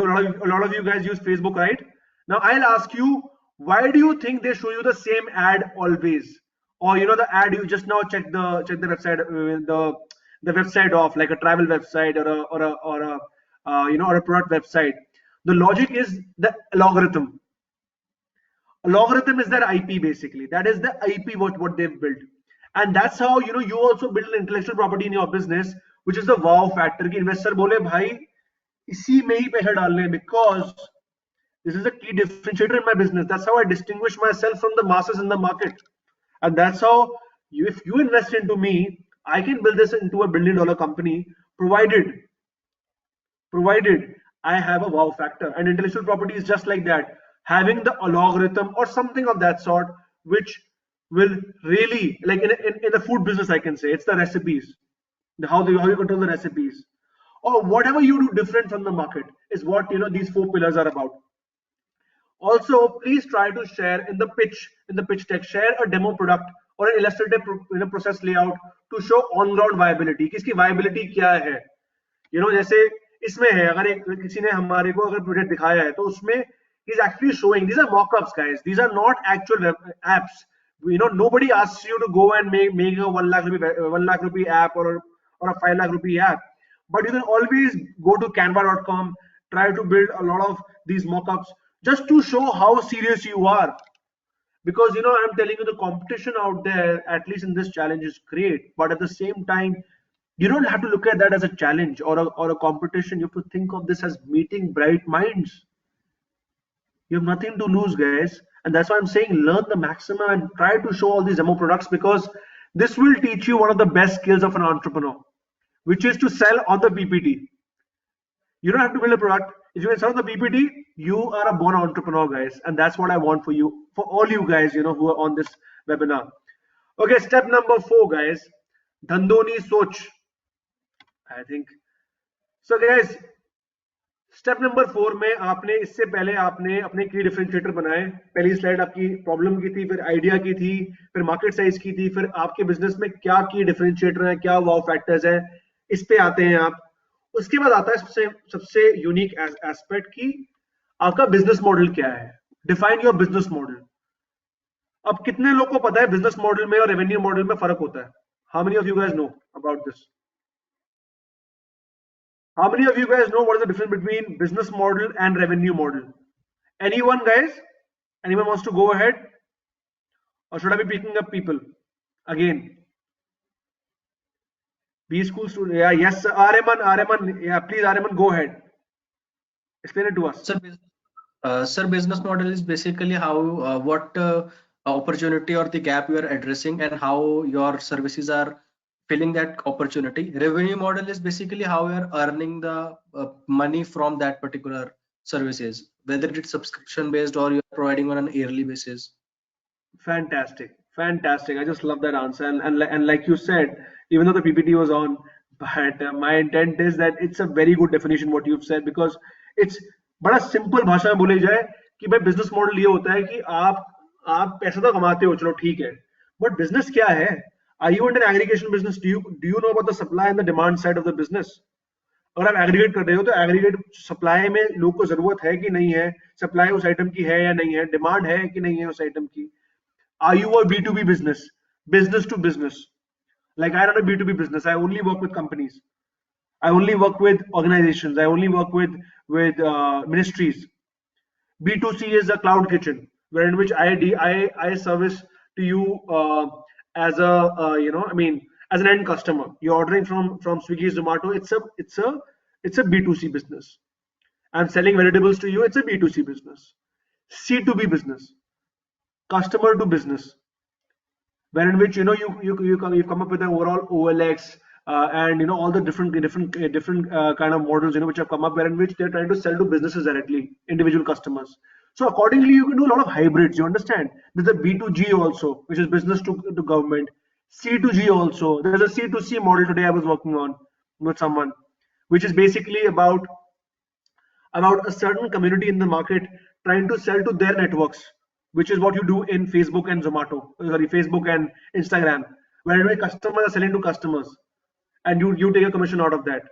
lot of you guys use Facebook, right? Now I'll ask you, why do you think they show you the same ad always? Or the ad you just now check the website, the website of like a travel website or a product website. The logic is the algorithm. Algorithm is their IP basically. That is the IP what they've built, and that's how you also build an intellectual property in your business, which is the wow factor. कि investor बोले भाई इसी में ही पैसा डालने, because this is a key differentiator in my business. That's how I distinguish myself from the masses in the market. And that's how if you invest into me, I can build this into a $1 billion company, provided I have a wow factor. And intellectual property is just like that, having the algorithm or something of that sort, which will really, like in the food business, I can say it's the recipes, how you control the recipes, or whatever you do different from the market is what these 4 pillars are about. Also, please try to share in the pitch deck, share a demo product or an illustrative process layout to show on ground viability. किसकी viability क्या है? जैसे इसमें है, अगर किसी ने हमारे को अगर प्रोजेक्ट दिखाया है तो उसमें he's actually showing, these are mock-ups, guys. These are not actual apps. Nobody asks you to go and make a 1 lakh rupee app or a 5 lakh rupee app. But you can always go to canva.com, try to build a lot of these mock-ups just to show how serious you are. Because I'm telling you, the competition out there, at least in this challenge, is great. But at the same time, you don't have to look at that as a challenge or a competition. You have to think of this as meeting bright minds. You have nothing to lose, guys. And that's why I'm saying learn the maximum and try to show all these demo products, because this will teach you one of the best skills of an entrepreneur, which is to sell on the PPT. You don't have to build a product. If you can sell on the PPT, you are a born entrepreneur, guys. And that's what I want for you, for all you guys, who are on this webinar. Okay, step number 4, guys. Dhandoni Soch. I think. So, guys, step number 4 में आपने इससे पहले आपने अपने की differentiator बनाए. पहली slide आपकी प्रॉब्लम की थी, फिर आइडिया की थी, फिर मार्केट साइज की थी, फिर आपके बिजनेस में क्या की डिफरेंशिएटर है, क्या वाव फैक्टर्स है, इस पे आते हैं आप. उसके बाद आता है सबसे यूनिक एस्पेक्ट की आपका बिजनेस मॉडल क्या है. Define your business model. अब कितने लोग को पता है बिजनेस मॉडल में और रेवेन्यू मॉडल में फर्क होता है? How many of you guys know about this? How many of you guys know what is the difference between business model and revenue model? Anyone, guys? Anyone wants to go ahead? Or should I be picking up people again? B school student. Yeah, yes, sir. Areman. Yeah, please, Areman, go ahead. Explain it to us. Sir, business model is basically how what opportunity or the gap you are addressing and how your services are filling that opportunity. Revenue model is basically how you are earning the money from that particular services, whether it's subscription based or you're providing on an yearly basis. Fantastic, fantastic. I just love that answer. And like you said, even though the PPT was on, but my intent is that it's a very good definition what you've said, because it's बड़ा simple भाषा में बोले जाए कि भाई business model ये होता है कि आप पैसा तो कमाते हो, चलो ठीक है, बट बिजनेस क्या है? Are you in an aggregation business? Do you know about the supply and the demand side of the business? अगर आप एग्रीगेट कर रहे हो तो एग्रीगेट सप्लाई में लोग को जरूरत है कि नहीं है, सप्लाई उस आइटम की है या नहीं है, डिमांड है कि नहीं है उस आइटम की. Are you a B2B business? Business to business. Like I run a B2B business. I only work with companies. I only work with organizations. I only work with ministries. B2C is a cloud kitchen, where in which I service to you as a as an end customer. You're ordering from Swiggy, Zomato. It's a B2C business. I'm selling vegetables to you. It's a B2C business. C2B business, customer to business, where in which you come up with an overall OLX and all the different kind of models which have come up, where in which they're trying to sell to businesses directly, individual customers. So accordingly, you can do a lot of hybrids. You understand? There's a B2G also, which is business to government. C2G also. There's a C2C model today I was working on with someone, which is basically about a certain community in the market trying to sell to their networks, which is what you do in Facebook and Facebook and Instagram, where customers are selling to customers, and you take a commission out of that.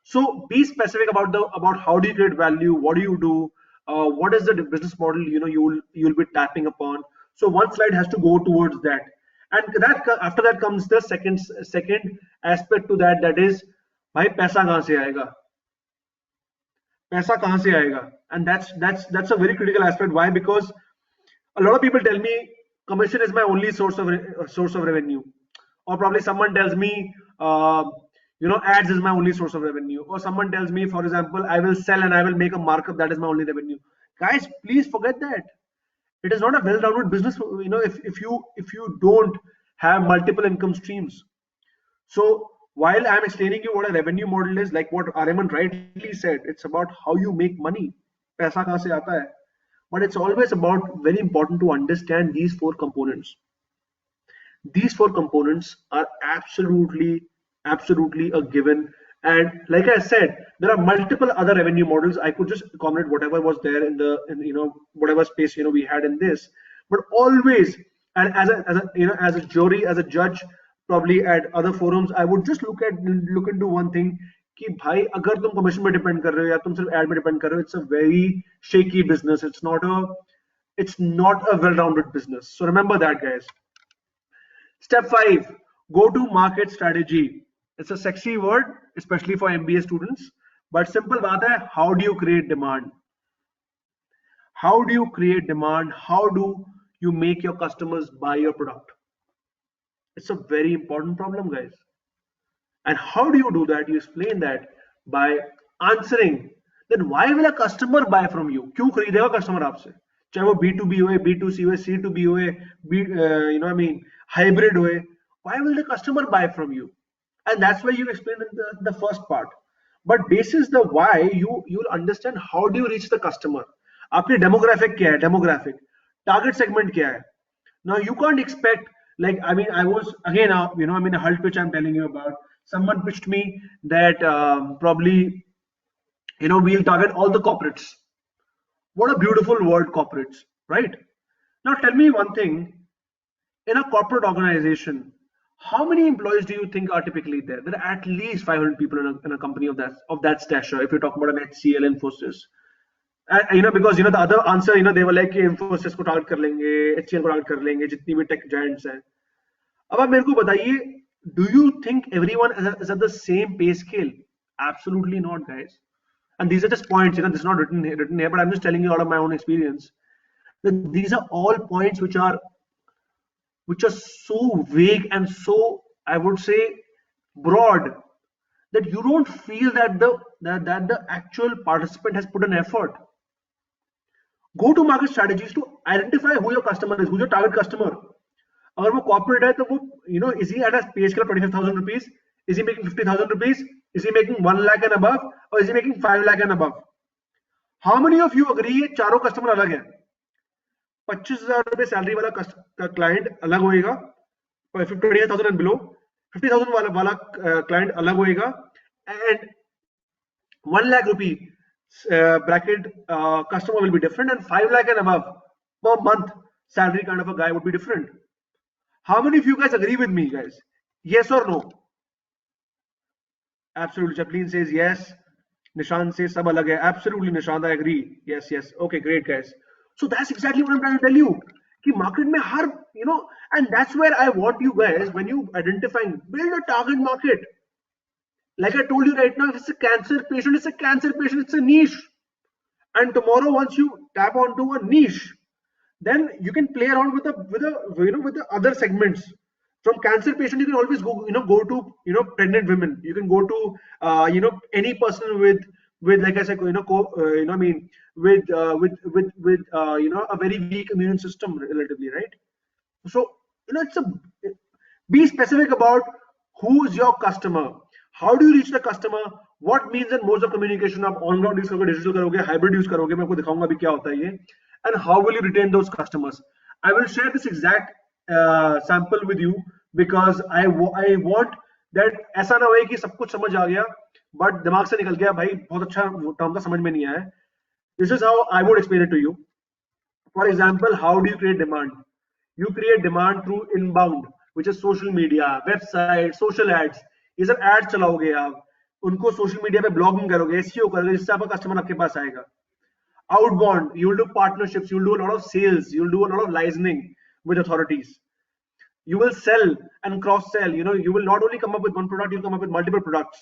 So be specific about how do you create value, what do you do, what is the business model you'll be tapping upon. So one slide has to go towards that, and after that comes the second aspect to that, that is, भाई पैसा कहाँ से आएगा? पैसा कहाँ से आएगा? And that's a very critical aspect. Why? Because a lot of people tell me commission is my only source of revenue, or probably someone tells me ads is my only source of revenue, or someone tells me, for example, I will sell and I will make a markup, that is my only revenue. Guys, please forget that. It is not a well-rounded business if you don't have multiple income streams. So while I'm explaining you what a revenue model is, like what Ariman rightly said, it's about how you make money. पैसा कहाँ से आता है? But it's always about, very important to understand these four components. These four components are absolutely a given. And like I said, there are multiple other revenue models. I could just accommodate whatever was there in whatever space we had in this. But always, and as a jury, as a judge, probably at other forums, I would just look into one thing, कि भाई अगर तुम commission पे depend कर रहे हो या तुम सिर्फ एड पे डिपेंड कर रहे हो, it's a very shaky business. It's not a well-rounded business. So remember that, guys. Step 5, go to market strategy. It's a sexy word, especially for MBA students, but simple बात है, how do you create demand? How do you create demand? How do you make your customers buy your product? It's a very important problem, guys. And how do you do that? You explain that by answering, then why will a customer buy from you? क्यों खरीदेगा customer आपसे? चाहे वो B2B हो, B2C हो, C2B हो, hybrid हो, why will the customer buy from you? And that's why you explained in the first part. But basis the why, you'll understand how do you reach the customer. आपकी demographic क्या है? Demographic. Target segment क्या है? Now you can't expect, like, I was again, a halt which I'm telling you about. Someone pitched me that probably we'll target all the corporates. What a beautiful word, corporates, right? Now tell me one thing, in a corporate organization, how many employees do you think are typically there? There are at least 500 people in a company of that stature, if you're talking about an HCL, Infosys. Because the other answer, they were like, Infosys को target कर लेंगे, HCL को target कर लेंगे, जितनी भी tech giants हैं. अब आप मेरे को बताइए, do you think everyone is at the same pay scale? Absolutely not, guys. And these are just points, this is not written here, but I'm just telling you out of my own experience. That these are all points which are so vague and so, I would say, broad, that you don't feel that the actual participant has put an effort. Go to market strategies to identify who your customer is, who's your target customer. अगर वो corporate है तो वो is he at a pay scale of 25,000 rupees? Is he making 50,000 rupees? Is he making 1 lakh and above, or is he making 5 lakh and above? How many of you agree ये चारों customer अलग है? 25,000 रुपए salary वाला client अलग होएगा, 28,000 and below 50,000 वाला client अलग होएगा, and 1 lakh rupee bracket customer will be different, and 5 lakh and above per month salary kind of a guy would be different. How many of you guys agree with me, guys? Yes or no? Absolutely. Chaplin says yes. Nishant says sab alag hai. Absolutely, Nishant, I agree. Yes, yes. Okay, great, guys. So that's exactly what I'm trying to tell you. कि market में हर, you know, and that's where I want you guys, when you identifying, build a target market. Like I told you right now, if it's a cancer patient, it's a cancer patient, it's a niche. And tomorrow, once you tap onto a niche, then you can play around with the other segments. From cancer patient, you can always go to pregnant women. You can go to any person with like I said, I mean, with a very weak immune system relatively, right? So it's a, be specific about who is your customer, how do you reach the customer, what means and modes of communication आप on ground use करोगे, digital करोगे, hybrid use करोगे, मैं आपको दिखाऊंगा अभी क्या होता है ये, and how will you retain those customers. I will share this exact sample with you because I want that ऐसा ना हो कि सब कुछ समझ आ गया बट दिमाग से निकल गया भाई, बहुत अच्छा टर्म का समझ में नहीं आया. This is how I would explain it to you. For example, how do you create demand? You create demand through inbound, which is social media, website, social ads. ये सब एड चलाओगे आप, उनको सोशल मीडिया पे blogging करोगे, SEO करोगे, जिससे आपका कस्टमर आपके पास आएगा. Outbound, you will do partnerships, you will do a lot of sales, you will do a lot of licensing with authorities. You will sell and cross sell. You will not only come up with one product, you'll come up with multiple products.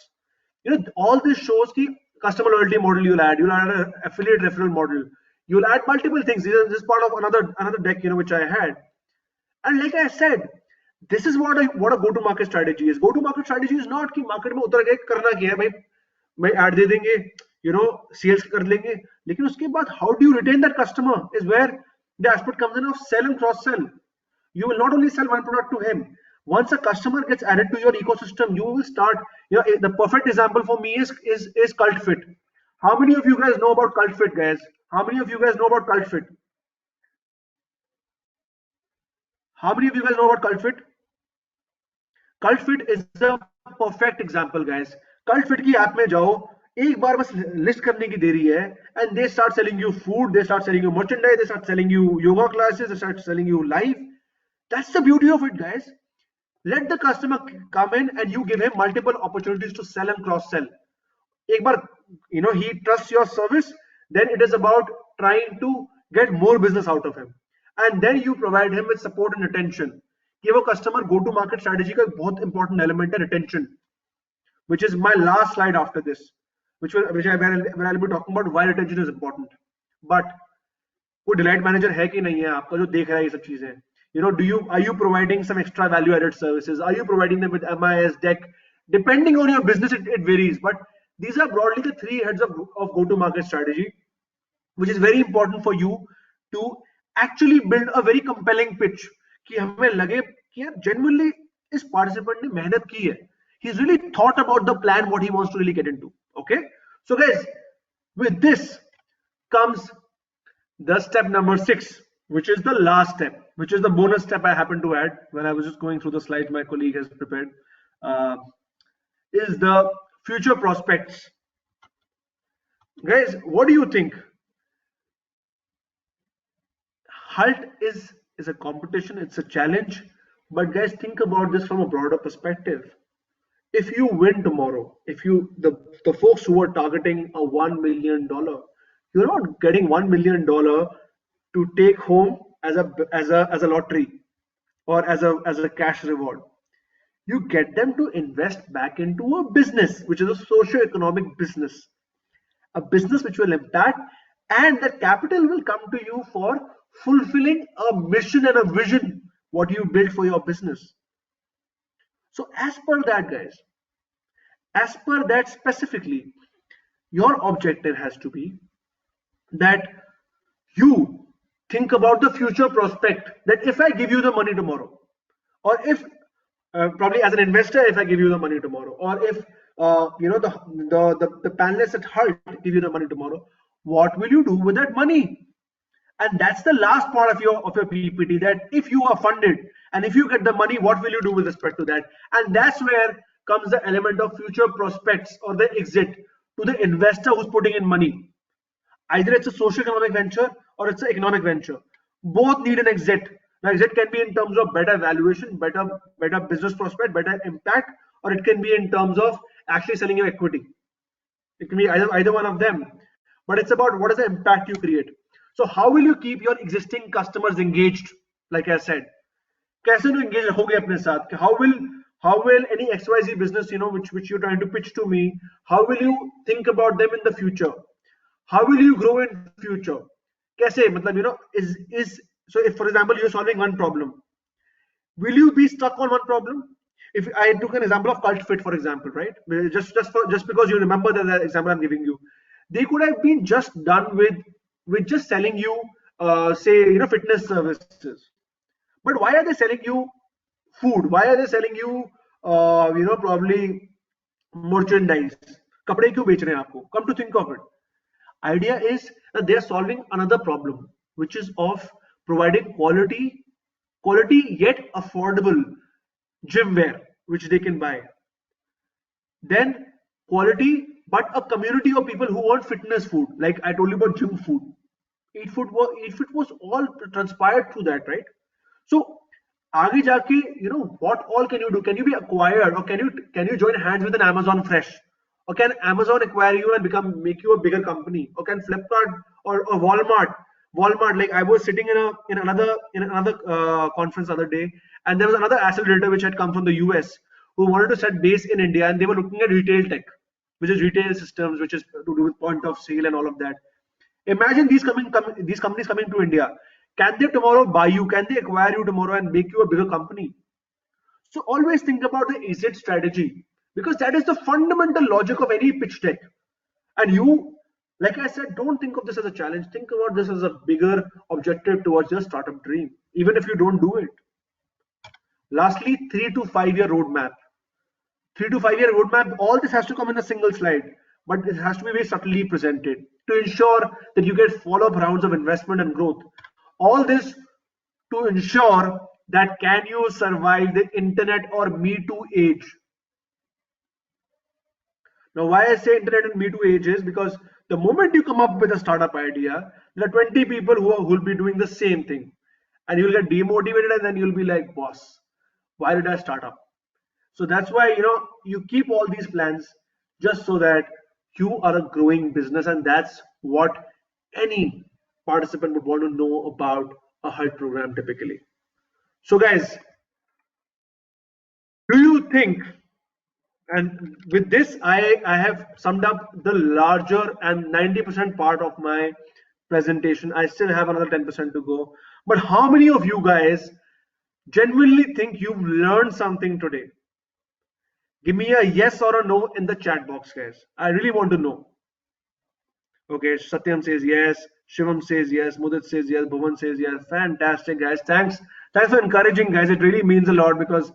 All this shows ki customer loyalty model you'll add an affiliate referral model, you'll add multiple things. This is part of another deck which I had. And like I said, this is what a go-to-market strategy is. Go-to-market strategy is not कि market में उतर के करना क्या है भाई, मैं ad दे देंगे, sales कर लेंगे, लेकिन उसके बाद how do you retain that customer is where the aspect comes in of sell and cross sell. You will not only sell one product to him. Once a customer gets added to your ecosystem, you will start. The perfect example for me is Cult Fit. How many of you guys know about Cult Fit, guys? How many of you guys know about Cult Fit? How many of you guys know about Cult Fit? Cult Fit is a perfect example, guys. Cult Fit की app में जाओ, एक बार बस list करने की देरी है, and they start selling you food, they start selling you merchandise, they start selling you yoga classes, they start selling you live. That's the beauty of it, guys. Let the customer come in and you give him multiple opportunities to sell and cross sell. एक बार he trusts your service, then it is about trying to get more business out of him, and then you provide him with support and attention. कि वो customer go to market strategy का बहुत important element है retention, which is my last slide after this, where I'll be talking about why retention is important. But कोई delight manager है कि नहीं है आपका जो देख रहा है ये सब चीजें? Are you providing some extra value added services? Are you providing them with MIS deck? Depending on your business, it varies, but these are broadly the three heads of go to market strategy, which is very important for you to actually build a very compelling pitch कि हमें लगे कि यार genuinely इस participant ने मेहनत की है, he's really thought about the plan what he wants to really get into. Okay, so guys, with this comes the step number 6, which is the last step, which is the bonus step I happened to add when I was just going through the slides my colleague has prepared, is the future prospects. Guys, what do you think? HALT is a competition, it's a challenge, but guys, think about this from a broader perspective. If you win tomorrow, if the folks who are targeting a $1 million, you're not getting $1 million to take home as a lottery or as a cash reward. You get them to invest back into a business, which is a socio-economic business, a business which will impact, and the capital will come to you for fulfilling a mission and a vision what you built for your business. So as per that, guys, as per that specifically, your objective has to be that you think about the future prospect, that if I give you the money tomorrow, or if probably as an investor, if I give you the money tomorrow, or if the panelists at HALT give you the money tomorrow, what will you do with that money? And that's the last part of your PPT, that if you are funded and if you get the money, what will you do with respect to that? And that's where comes the element of future prospects or the exit to the investor who's putting in money. Either it's a social economic venture or it's an economic venture. Both need an exit. Now, exit can be in terms of better valuation, better business prospect, better impact, or it can be in terms of actually selling your equity. It can be either one of them. But it's about what is the impact you create. So how will you keep your existing customers engaged? Like I said, कैसे तो engage रखोगे अपने साथ? How will any XYZ business, which you're trying to pitch to me, how will you think about them in the future? How will you grow in future? कैसे, मतलब, is so if for example you're solving one problem, will you be stuck on one problem? If I took an example of Cult Fit, for example, right? Just because you remember the example I'm giving you, they could have been just done with just selling you, say, fitness services. But why are they selling you food? Why are they selling you, probably merchandise? कपड़े क्यों बेच रहे हैं आपको? Come to think of it, idea is that they are solving another problem, which is of providing quality yet affordable gym wear which they can buy. Then quality but a community of people who want fitness food, like I told you about gym food. Eat Fit was all transpired through that, right? So आगे जाके, what all can you do? Can you be acquired, or can you join hands with an Amazon Fresh, or can Amazon acquire you and make you a bigger company, or can Flipkart or Walmart, like I was sitting in another conference the other day, and there was another accelerator which had come from the US who wanted to set base in India, and they were looking at retail tech, which is retail systems, which is to do with point of sale and all of that. Imagine these companies coming to India. Can they tomorrow buy you? Can they acquire you tomorrow and make you a bigger company? So always think about the exit strategy, because that is the fundamental logic of any pitch deck. And you, like I said, don't think of this as a challenge. Think about this as a bigger objective towards your startup dream, even if you don't do it. Lastly, 3 to 5 year roadmap. 3 to 5 year roadmap, all this has to come in a single slide, but it has to be very subtly presented to ensure that you get follow-up rounds of investment and growth. All this to ensure that can you survive the internet or Me Too age. Now, why I say internet and Me Too age is because the moment you come up with a startup idea, there are 20 people who will be doing the same thing, and you'll get demotivated, and then you'll be like, boss, why did I start up? So that's why, you keep all these plans just so that you are a growing business, and that's what any participant would want to know about a HUD program typically. So guys, do you think, and with this I have summed up the larger and 90% part of my presentation. I still have another 10% to go, but how many of you guys genuinely think you've learned something today? Give me a yes or a no in the chat box, guys. I really want to know. Okay, Satyam says yes, Shivam says yes, Mudit says yes, Bhuvan says yes. Fantastic, guys. Thanks for encouraging, guys. It really means a lot, because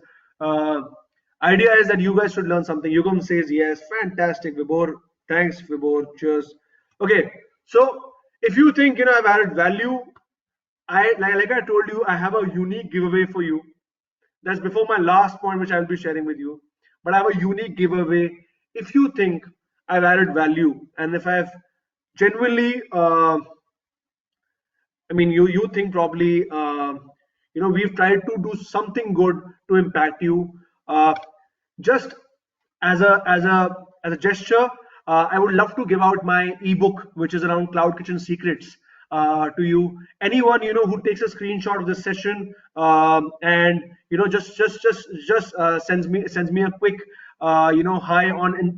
idea is that you guys should learn something. Yugam says yes. Fantastic, Vibor. Thanks, Vibor. Cheers. Okay, so if you think I've added value, like I told you, I have a unique giveaway for you. That's before my last point, which I will be sharing with you. But I have a unique giveaway. If you think I've added value, and if I've genuinely, I mean, you think probably, we've tried to do something good to impact you. Just as a gesture, I would love to give out my ebook, which is around Cloud Kitchen secrets, to you. Anyone who takes a screenshot of this session, and just sends me a quick hi on an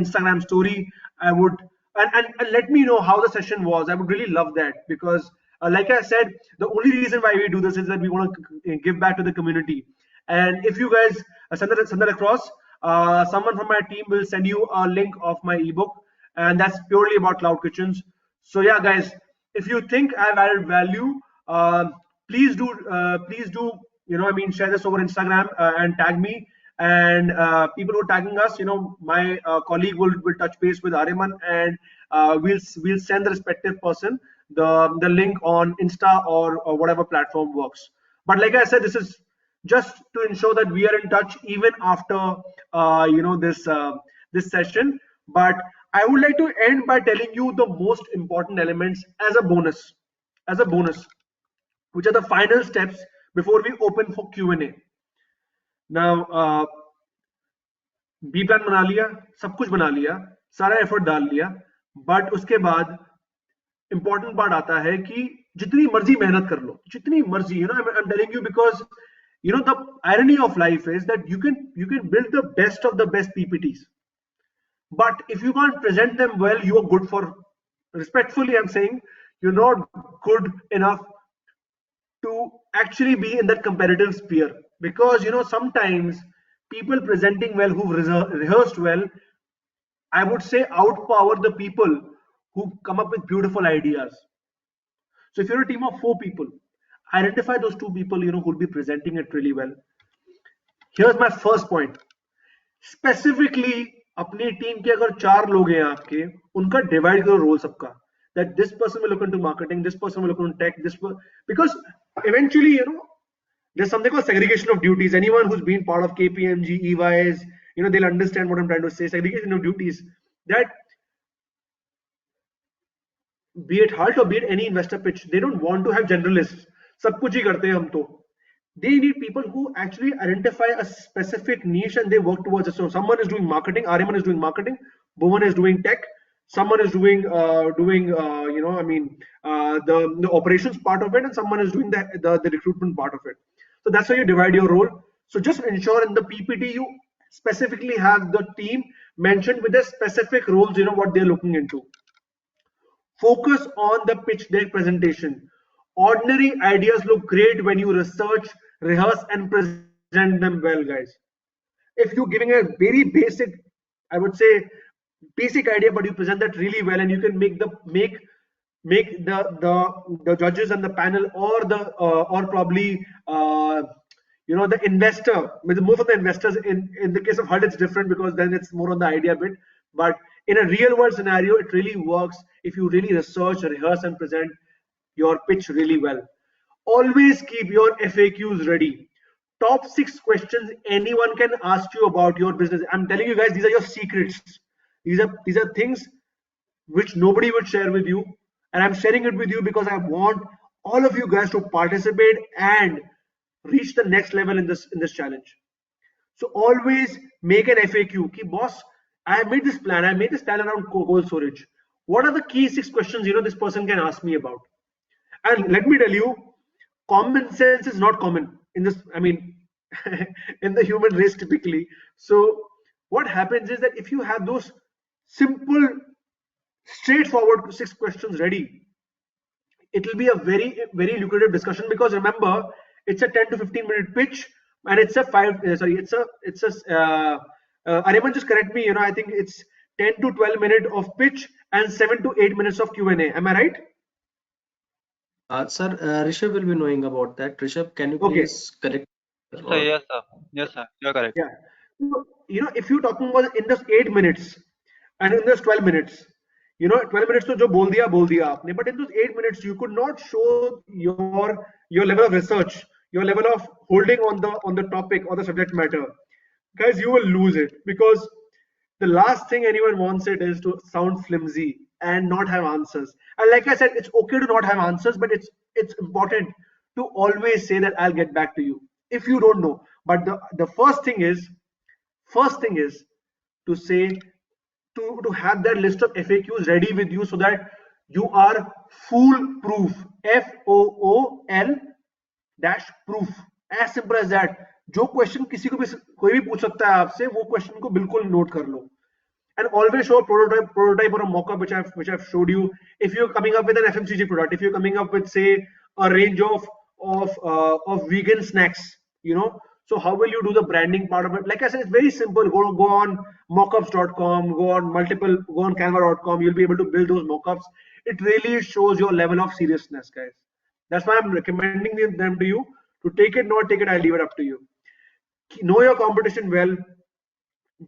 Instagram story. I would, and let me know how the session was. I would really love that, because like I said, the only reason why we do this is that we want to give back to the community. And if you guys send that across, someone from my team will send you a link of my ebook, and that's purely about cloud kitchens. So yeah, guys, if you think I've added value, please do share this over Instagram, and tag me. And people who are tagging us, my colleague will touch base with Ariman, and we'll send the respective person the link on Insta or whatever platform works. But like I said, this is just to ensure that we are in touch even after this session. But I would like to end by telling you the most important elements as a bonus, which are the final steps before we open for Q&A. Now, B plan बना लिया, सब कुछ बना लिया, सारा effort डाल लिया, but उसके बाद इंपॉर्टेंट पार्ट आता है कि जितनी मर्जी मेहनत कर लो, जितनी मर्जी, you know, I am telling you because you know the irony of life is that you can build the best of the best PPTs, but if you can't present them well, you are good for, respectfully I'm saying, you're not good enough to actually be in that competitive sphere. Because you know, sometimes people presenting well, who've rehearsed well, I would say outpower the people who come up with beautiful ideas. So if you're a team of 4 people, identify those 2 people, you know, who'll be presenting it really well. Here's my first point. Specifically, अपनी team के अगर 4 लोग हैं आपके, उनका divide करो role सबका. That this person will look into marketing, this person will look into tech, because eventually, you know, there's something called segregation of duties. Anyone who's been part of KPMG, EYs, you know, they'll understand what I'm trying to say. Segregation of duties. That be it HALT or be it any investor pitch, they don't want to have generalists. सब कुछ ही करते हैं हम तो. They need people who actually identify a specific niche and they work towards it. So someone is doing marketing, Aryaman is doing marketing, Bhuvan is doing tech, someone is doing the operations part of it, and someone is doing the recruitment part of it. So that's how you divide your role. So just ensure in the PPT you specifically have the team mentioned with the specific roles, you know, what they're looking into. Focus on the pitch deck presentation. Ordinary ideas look great when you research, rehearse, and present them well, guys. If you're giving a very basic, I would say basic idea, but you present that really well, and you can make the judges and the panel or probably the investor, with most of the investors in the case of HUD, it's different because then it's more on the idea bit. But in a real world scenario, it really works if you really research, rehearse, and present your pitch really well. Always keep your FAQs ready. Top 6 questions anyone can ask you about your business. I'm telling you guys, these are your secrets. These are things which nobody would share with you, and I'm sharing it with you because I want all of you guys to participate and reach the next level in this challenge. So always make an FAQ. Ki boss, I made this plan around cold storage. What are the key 6 questions, you know, this person can ask me about? And let me tell you, common sense is not common in this, I mean, in the human race typically. So what happens is that if you have those simple, straightforward 6 questions ready, it will be a very, very lucrative discussion, because remember, it's a 10 to 15 minute pitch, and it's a Aryaman, just correct me, you know, I think it's 10 to 12 minutes of pitch and 7 to 8 minutes of Q&A. Am I right? Sir, Rishabh will be knowing about that. Rishabh, can you please correct? So, yes, sir. Yes, sir. You're correct. Yeah. You know, if you're talking about in those 8 minutes and in those 12 minutes, you know, 12 minutes to jo bol diya aapne, but in those 8 minutes, you could not show your level of research, your level of holding on the topic or the subject matter. Guys, you will lose it, because the last thing anyone wants it is to sound flimsy and not have answers. And like I said, it's okay to not have answers, but it's important to always say that I'll get back to you if you don't know. But the first thing is to say, to have that list of FAQs ready with you, so that you are foolproof. FOOL-proof. As simple as that. जो question कोई भी पूछ सकता है आपसे, वो question को बिल्कुल नोट कर लो. And always show a prototype or a mock-up which I've showed you. If you're coming up with an FMCG product, if you're coming up with, say, a range of vegan snacks, you know, so how will you do the branding part of it? Like I said, it's very simple. Go on mockups.com, go on canva.com. You'll be able to build those mockups. It really shows your level of seriousness, guys. That's why I'm recommending them to you. To take it, not take it, I'll leave it up to you. Know your competition well.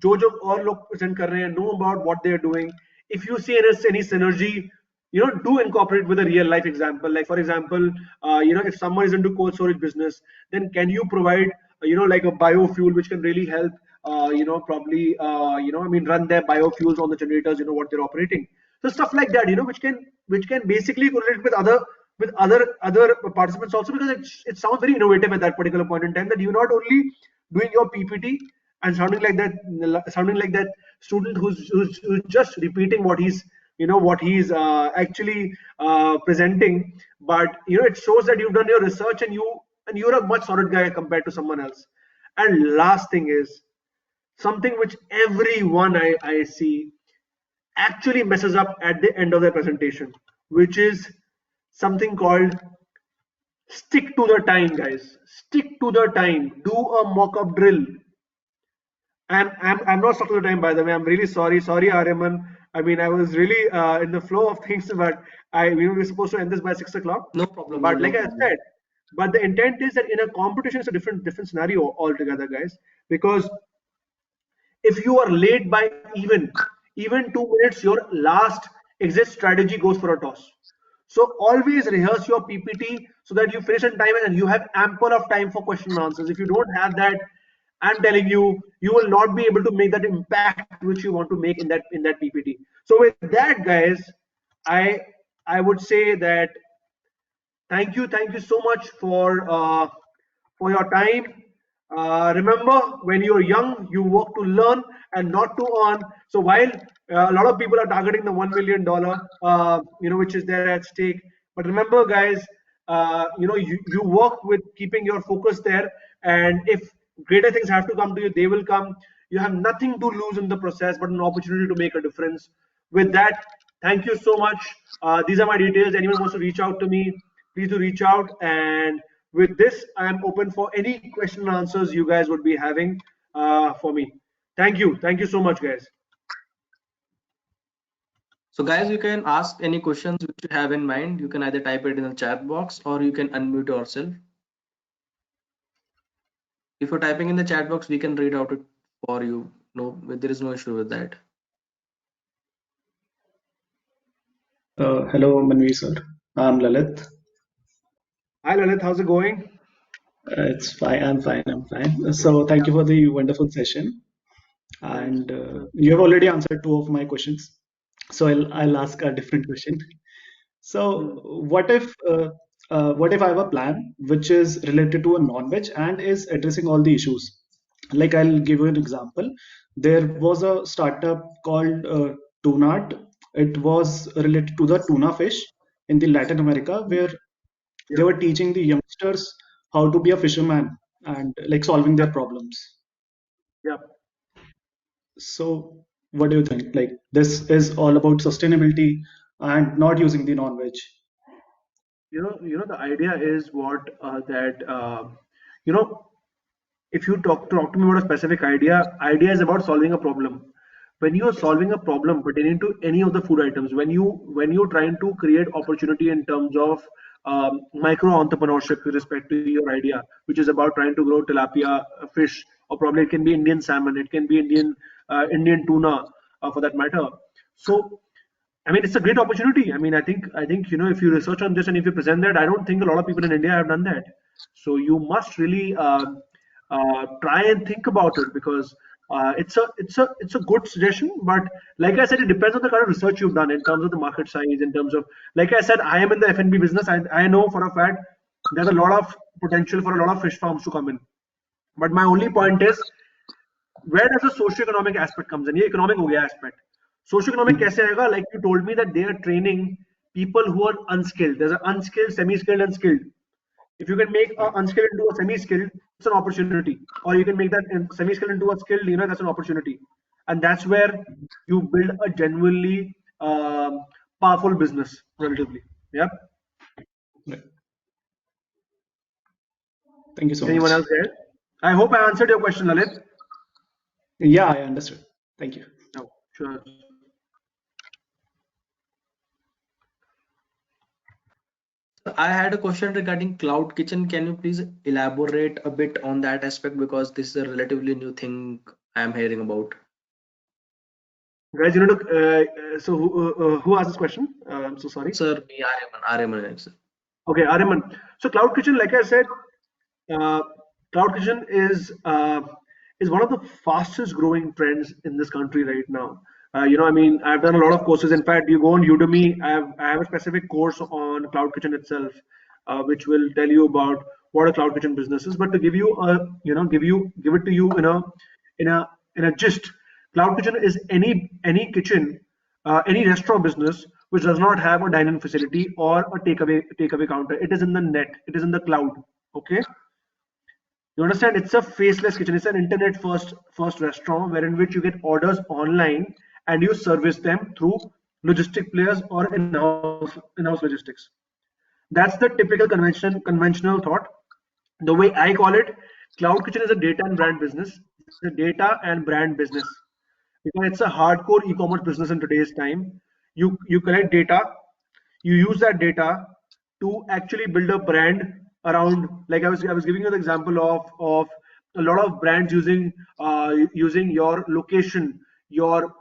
जो और लोग present कर रहे हैं, know about what they are doing. if you see any synergy, do incorporate with a real life example. Like for example, if someone is into cold storage business, then can you provide like a biofuel which can really help probably I mean run their biofuels on the generators, what they're operating. So stuff like that, which can basically correlate with other participants also, because it sounds very innovative at that particular point in time, that you're not only doing your PPT and sounding like that student who's just repeating what he's actually presenting, but it shows that you've done your research, and you're a much solid guy compared to someone else. And last thing is something which everyone I see actually messes up at the end of their presentation, which is something called stick to the time, guys. Stick to the time. Do a mock-up drill. I'm not stuck to the time, by the way. I'm really sorry, Aryaman. I mean, I was really in the flow of things, but we were supposed to end this by 6 o'clock. No problem, But no like I problem. said, but the intent is that in a competition, it's a different scenario altogether, guys. Because if you are late by even 2 minutes, your last exit strategy goes for a toss. So always rehearse your PPT so that you finish on time and you have ample of time for question and answers. If you don't have that, I'm telling you, you will not be able to make that impact which you want to make in that PPT. So with that, guys, I I would say that thank you so much for your time. Remember, when you're young, you work to learn and not to earn. So while a lot of people are targeting the $1 million, which is there at stake, but remember, guys, you work with keeping your focus there, and if greater things have to come to you, they will come. You have nothing to lose in the process, but an opportunity to make a difference. With that, thank you so much. These are my details. Anyone wants to reach out to me, please do reach out. And with this, I'm open for any question and answers you guys would be having for me. Thank you. Thank you so much, guys. So guys, you can ask any questions which you have in mind. You can either type it in the chat box or you can unmute yourself. If you're typing in the chat box, we can read out it for you. No, there is no issue with that. Hello, Manvi sir. I'm Lalit. Hi, Lalit. How's it going? It's fine. I'm fine. I'm fine. So thank you for the wonderful session. And you have already answered two of my questions. So I'll ask a different question. So what if I have a plan which is related to a non-veg and is addressing all the issues? Like I'll give you an example. There was a startup called Tunart. It was related to the tuna fish in the Latin America, where they were teaching the youngsters how to be a fisherman and like solving their problems. Yeah. So what do you think? Like this is all about sustainability and not using the non-veg. The idea is what that you know if you talk to me about a specific idea is about solving a problem. When you are solving a problem pertaining to any of the food items, when you're trying to create opportunity in terms of micro entrepreneurship with respect to your idea, which is about trying to grow tilapia fish, or probably it can be Indian salmon, it can be Indian tuna, for that matter. So I mean, it's a great opportunity. I mean, I think if you research on this and if you present that, I don't think a lot of people in India have done that. So you must really try and think about it, because it's a good suggestion. But like I said, it depends on the kind of research you've done in terms of the market size, in terms of, like I said, I am in the F&B business. I know for a fact there's a lot of potential for a lot of fish farms to come in. But my only point is, where does the socio-economic aspect comes in? ये economic हो गया aspect. Socio-economic कैसे आएगा? Like you told me that they are training people who are unskilled. There's an unskilled, semi-skilled, and skilled. If you can make a unskilled into a semi-skilled, it's an opportunity. Or you can make that semi-skilled into a skilled, that's an opportunity. And that's where you build a genuinely powerful business, relatively. Yeah. Right. Thank you so Anyone much. else there? I hope I answered your question, Lalit. Yeah, I understood. Thank you. No, sure. I had a question regarding cloud kitchen. Can you please elaborate a bit on that aspect, because this is a relatively new thing I am hearing about? Guys, you know, so who asked this question? I'm so sorry. Sir, me, Aryaman, sir. Okay, Ariman. So Cloud Kitchen, like I said, uh, Cloud Kitchen is one of the fastest growing trends in this country right now. I mean, I've done a lot of courses. In fact, you go on Udemy, I have a specific course on Cloud Kitchen itself, which will tell you about what a Cloud Kitchen business is. But to give you a, give it to you in a gist, Cloud Kitchen is any kitchen, any restaurant business which does not have a dining facility or a takeaway counter. It is in the net. It is in the cloud. Okay, you understand? It's a faceless kitchen. It's an internet first restaurant wherein which you get orders online and you service them through logistic players or in-house logistics. That's the typical conventional thought. The way I call it, Cloud Kitchen is a data and brand business. It's a data and brand business because it's a hardcore e-commerce business in today's time. You collect data, you use that data to actually build a brand around. Like I was giving you the example of a lot of brands using your location, your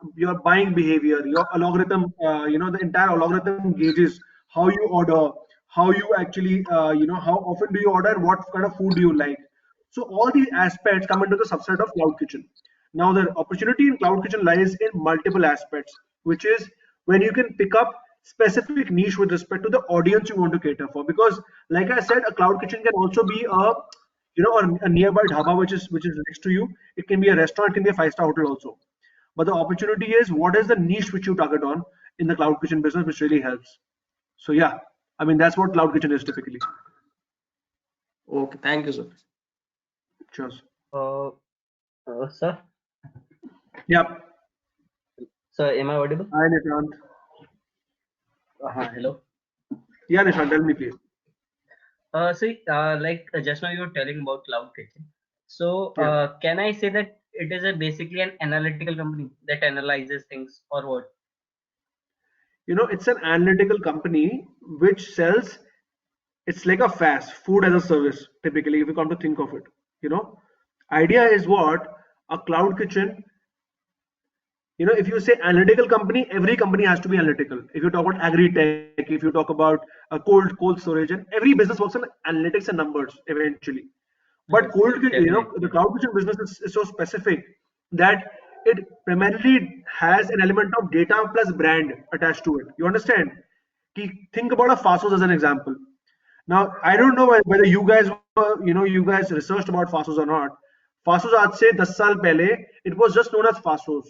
buying behavior, your algorithm. The entire algorithm gauges how you order, how you actually how often do you order, and what kind of food do you like. So all these aspects come into the subset of Cloud Kitchen. Now the opportunity in Cloud Kitchen lies in multiple aspects, which is when you can pick up specific niche with respect to the audience you want to cater for. Because like I said, a Cloud Kitchen can also be a nearby dhaba which is next to you. It can be a restaurant, it can be a five-star hotel also. But the opportunity is what is the niche which you target on in the Cloud Kitchen business, which really helps. So yeah, I mean that's what Cloud Kitchen is typically. Okay, thank you, sir. Cheers. Sir, Yeah. am I audible? Hi Nishant. Hello. Yeah, Nishant, tell me please. Just now you were telling about Cloud Kitchen. So, Yeah. can I say that it is basically an analytical company that analyzes things, or what? It's an analytical company which sells, it's like a fast food as a service, typically, if you come to think of it. You know, idea is what a Cloud Kitchen, if you say analytical company, every company has to be analytical. If you talk about agri-tech, if you talk about cold storage, and every business works on analytics and numbers eventually. But Yes, definitely. the Cloud Kitchen business is so specific that it primarily has an element of data plus brand attached to it. You understand? Think about a Fasos as an example. Now, I don't know whether you guys researched about Fasos or not. Fasos aaj se 10 saal pehle, it was just known as Fasos.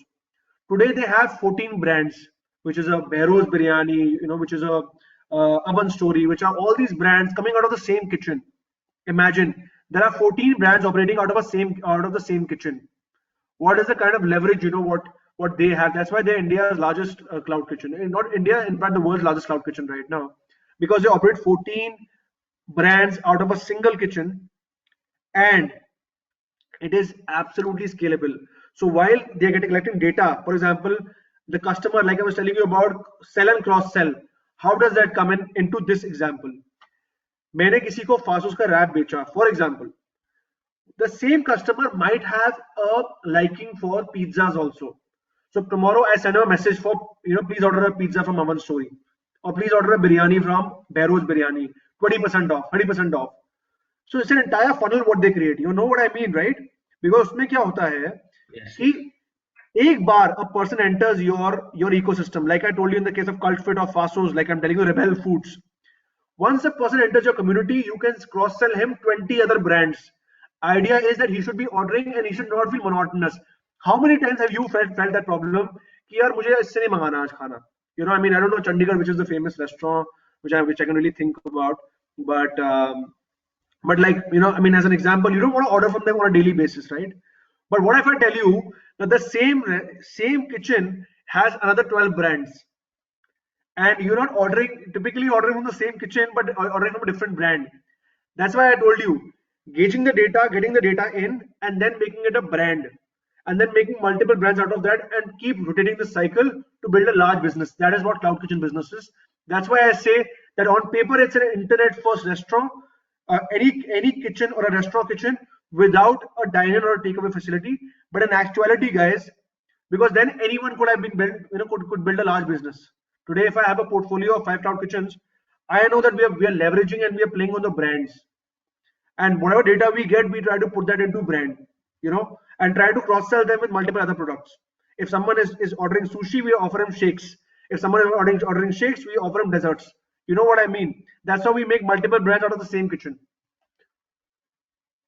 Today they have 14 brands, which is a Behrouz Biryani, which is a Oven Story, which are all these brands coming out of the same kitchen. Imagine there are 14 brands operating out of the same kitchen. What is the kind of leverage, what they have? That's why they're India's largest cloud kitchen. Not India, in fact, the world's largest cloud kitchen right now, because they operate 14 brands out of a single kitchen, and it is absolutely scalable. So while they're getting collecting data, for example, the customer, like I was telling you about sell and cross sell, how does that come into this example? मैंने किसी को फासूस का rap बेचा, for example, the same customer might have a liking for pizzas also. So tomorrow I send him a message for, please order a pizza from Aman Story, or please order a biryani from Behrouz Biryani, 20% off, 30% off. So it's an entire funnel what they create. You know what I mean, right? Because उसमें क्या होता है Yes. कि एक बार a person enters your ecosystem, like I told you in the case of Cult Fit or Fasos, like I'm telling you Rebel Foods. Once a person enters your community, you can cross sell him 20 other brands. Idea is that he should be ordering and he should not feel monotonous. How many times have you felt that problem कि यार मुझे इससे नहीं मंगाना आज खाना? I mean, I don't know Chandigarh, which is the famous restaurant which I can really think about, but like, I mean, as an example, you don't want to order from them on a daily basis, right? But what if I tell you that the same kitchen has another 12 brands, and you're not typically ordering from the same kitchen, but ordering from a different brand? That's why I told you, gauging the data, getting the data in, and then making it a brand, and then making multiple brands out of that, and keep rotating the cycle to build a large business. That is what Cloud Kitchen business is. That's why I say that on paper it's an internet first restaurant, any kitchen or a restaurant kitchen without a dine-in or a takeaway facility. But in actuality, guys, because then anyone could have been built, could build a large business. Today, if I have a portfolio of 5 cloud kitchens, I know that we are leveraging and we are playing on the brands, and whatever data we get, we try to put that into brand, and try to cross sell them with multiple other products. If someone is ordering sushi, we offer him shakes. If someone is ordering shakes, we offer him desserts. You know what I mean? That's how we make multiple brands out of the same kitchen.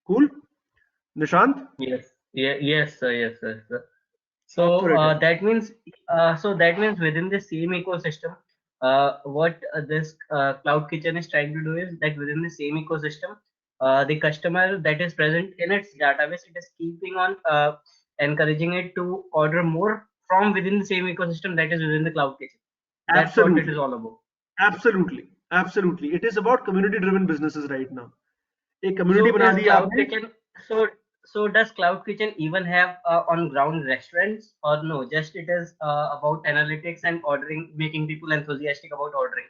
Cool, Nishant? Yes. Yeah. Yes, sir. Yes, sir. Sir. Talk So to it. that means within the same ecosystem, what this cloud kitchen is trying to do is that within the same ecosystem, the customer that is present in its database, it is keeping on encouraging it to order more from within the same ecosystem that is within the cloud kitchen. That's what it is Absolutely, all about. absolutely. It is about community-driven businesses right now. एक So community बना is the cloud आपने. kitchen so does cloud kitchen even have on ground restaurants, or no? Just it is about analytics and ordering, making people enthusiastic about ordering.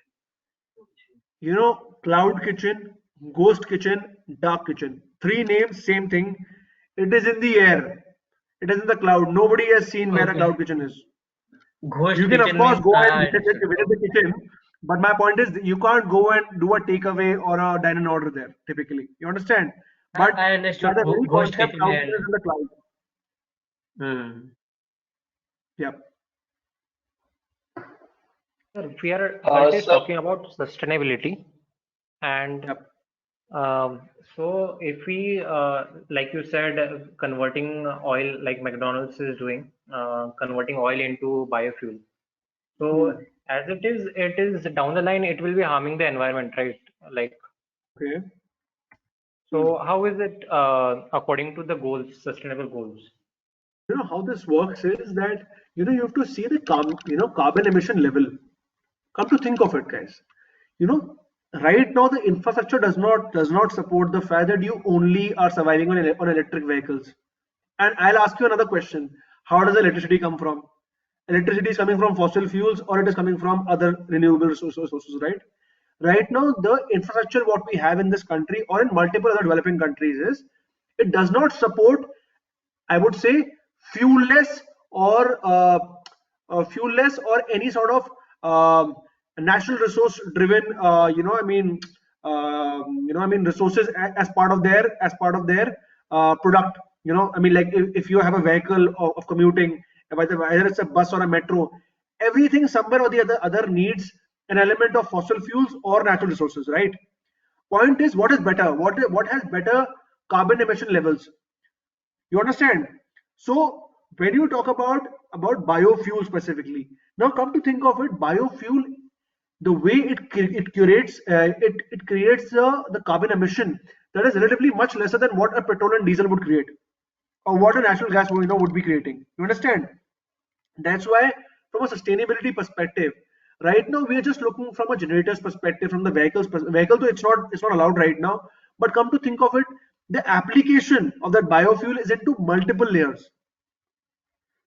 Cloud kitchen, ghost kitchen, dark kitchen. Three names, same thing. It is in the air. It is in the cloud. Nobody has seen where a Okay. cloud kitchen is. Ghost You can, of kitchen course, means go and I understood. visit the kitchen, but my point is you can't go and do a takeaway or a dine and order there, typically. You understand? But I understood. that's a very Ghost concept kitchen. out there in the cloud. Hmm. Yeah. Sir, we are always So, talking about sustainability, and Yep. so if we, like you said, converting oil like McDonald's is doing, converting oil into biofuel. So Hmm. as it is down the line, it will be harming the environment, right? Like, Okay. so how is it according to the goals, sustainable goals? How this works is that you have to see the carbon emission level. Come to think of it, guys, you know right now the infrastructure does not support the fact that you only are surviving on electric vehicles. And I'll ask you another question: how does electricity come from? Electricity is coming from fossil fuels, or it is coming from other renewable sources, right? Right now the infrastructure what we have in this country or in multiple other developing countries is, it does not support, I would say, fuel-less or any sort of natural resource driven, resources as part of their product. Like if you have a vehicle of commuting, whether it's a bus or a metro, everything somewhere or the other needs an element of fossil fuels or natural resources, right? Point is, what is better? What has better carbon emission levels? You understand? So when you talk about biofuel specifically, now come to think of it, biofuel, the way it curates it creates the carbon emission that is relatively much lesser than what a petrol and diesel would create, or what a natural gas would be creating. You understand? That's why, from a sustainability perspective, right now we are just looking from a generator's perspective, from the vehicle, though it's not allowed right now. But come to think of it, the application of that biofuel is into multiple layers.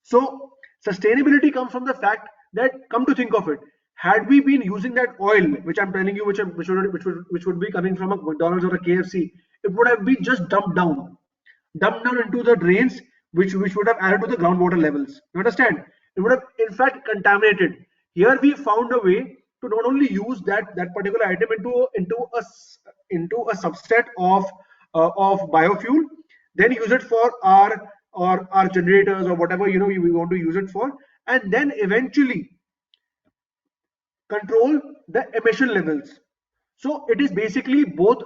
So sustainability comes from the fact that, come to think of it, had we been using that oil, which I'm telling you, which would be coming from a McDonald's or a KFC, it would have been just dumped down into the drains, which would have added to the groundwater levels. You understand? It would have in fact contaminated. Here we found a way to not only use that particular item into a subset of biofuel, then use it for our generators or whatever we want to use it for, and then eventually control the emission levels. So it is basically both.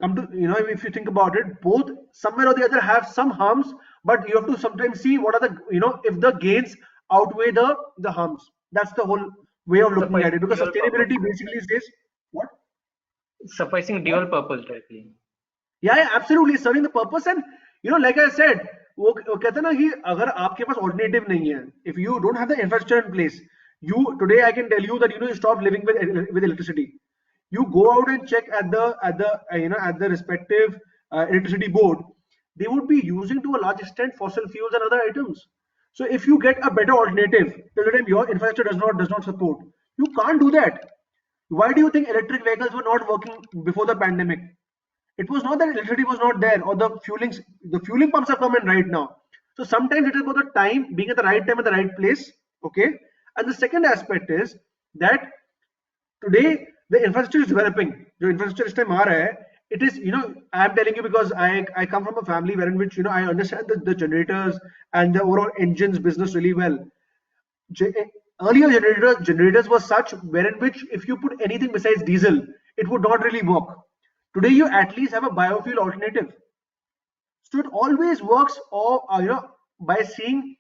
Come to, if you think about it, both somewhere or the other have some harms, but you have to sometimes see what are the, if the gains outweigh the harms. That's the whole way of looking at Sufficing it, because dual purpose sustainability directly. basically says what? Sufficing What? dual purpose directly. Yeah, absolutely, serving the purpose. And like I said, वो कहते हैं ना कि अगर आपके पास alternative नहीं है, if you don't have the infrastructure in place, today I can tell you that you stop living with electricity. You go out and check at the respective electricity board, they would be using to a large extent fossil fuels and other items. So if you get a better alternative till the time your infrastructure does not support, you can't do that. Why do you think electric vehicles were not working before the pandemic? It was not that electricity was not there, or the fueling pumps have come in right now. So sometimes it is about the time, being at the right time at the right place. Okay. And the second aspect is that today the infrastructure is developing. The infrastructure इस time आ रहा है. It is, I'm telling you because I come from a family wherein which, I understand the generators and the overall engines business really well. Earlier generators were such wherein which if you put anything besides diesel, it would not really work. Today you at least have a biofuel alternative. So it always works, or by seeing,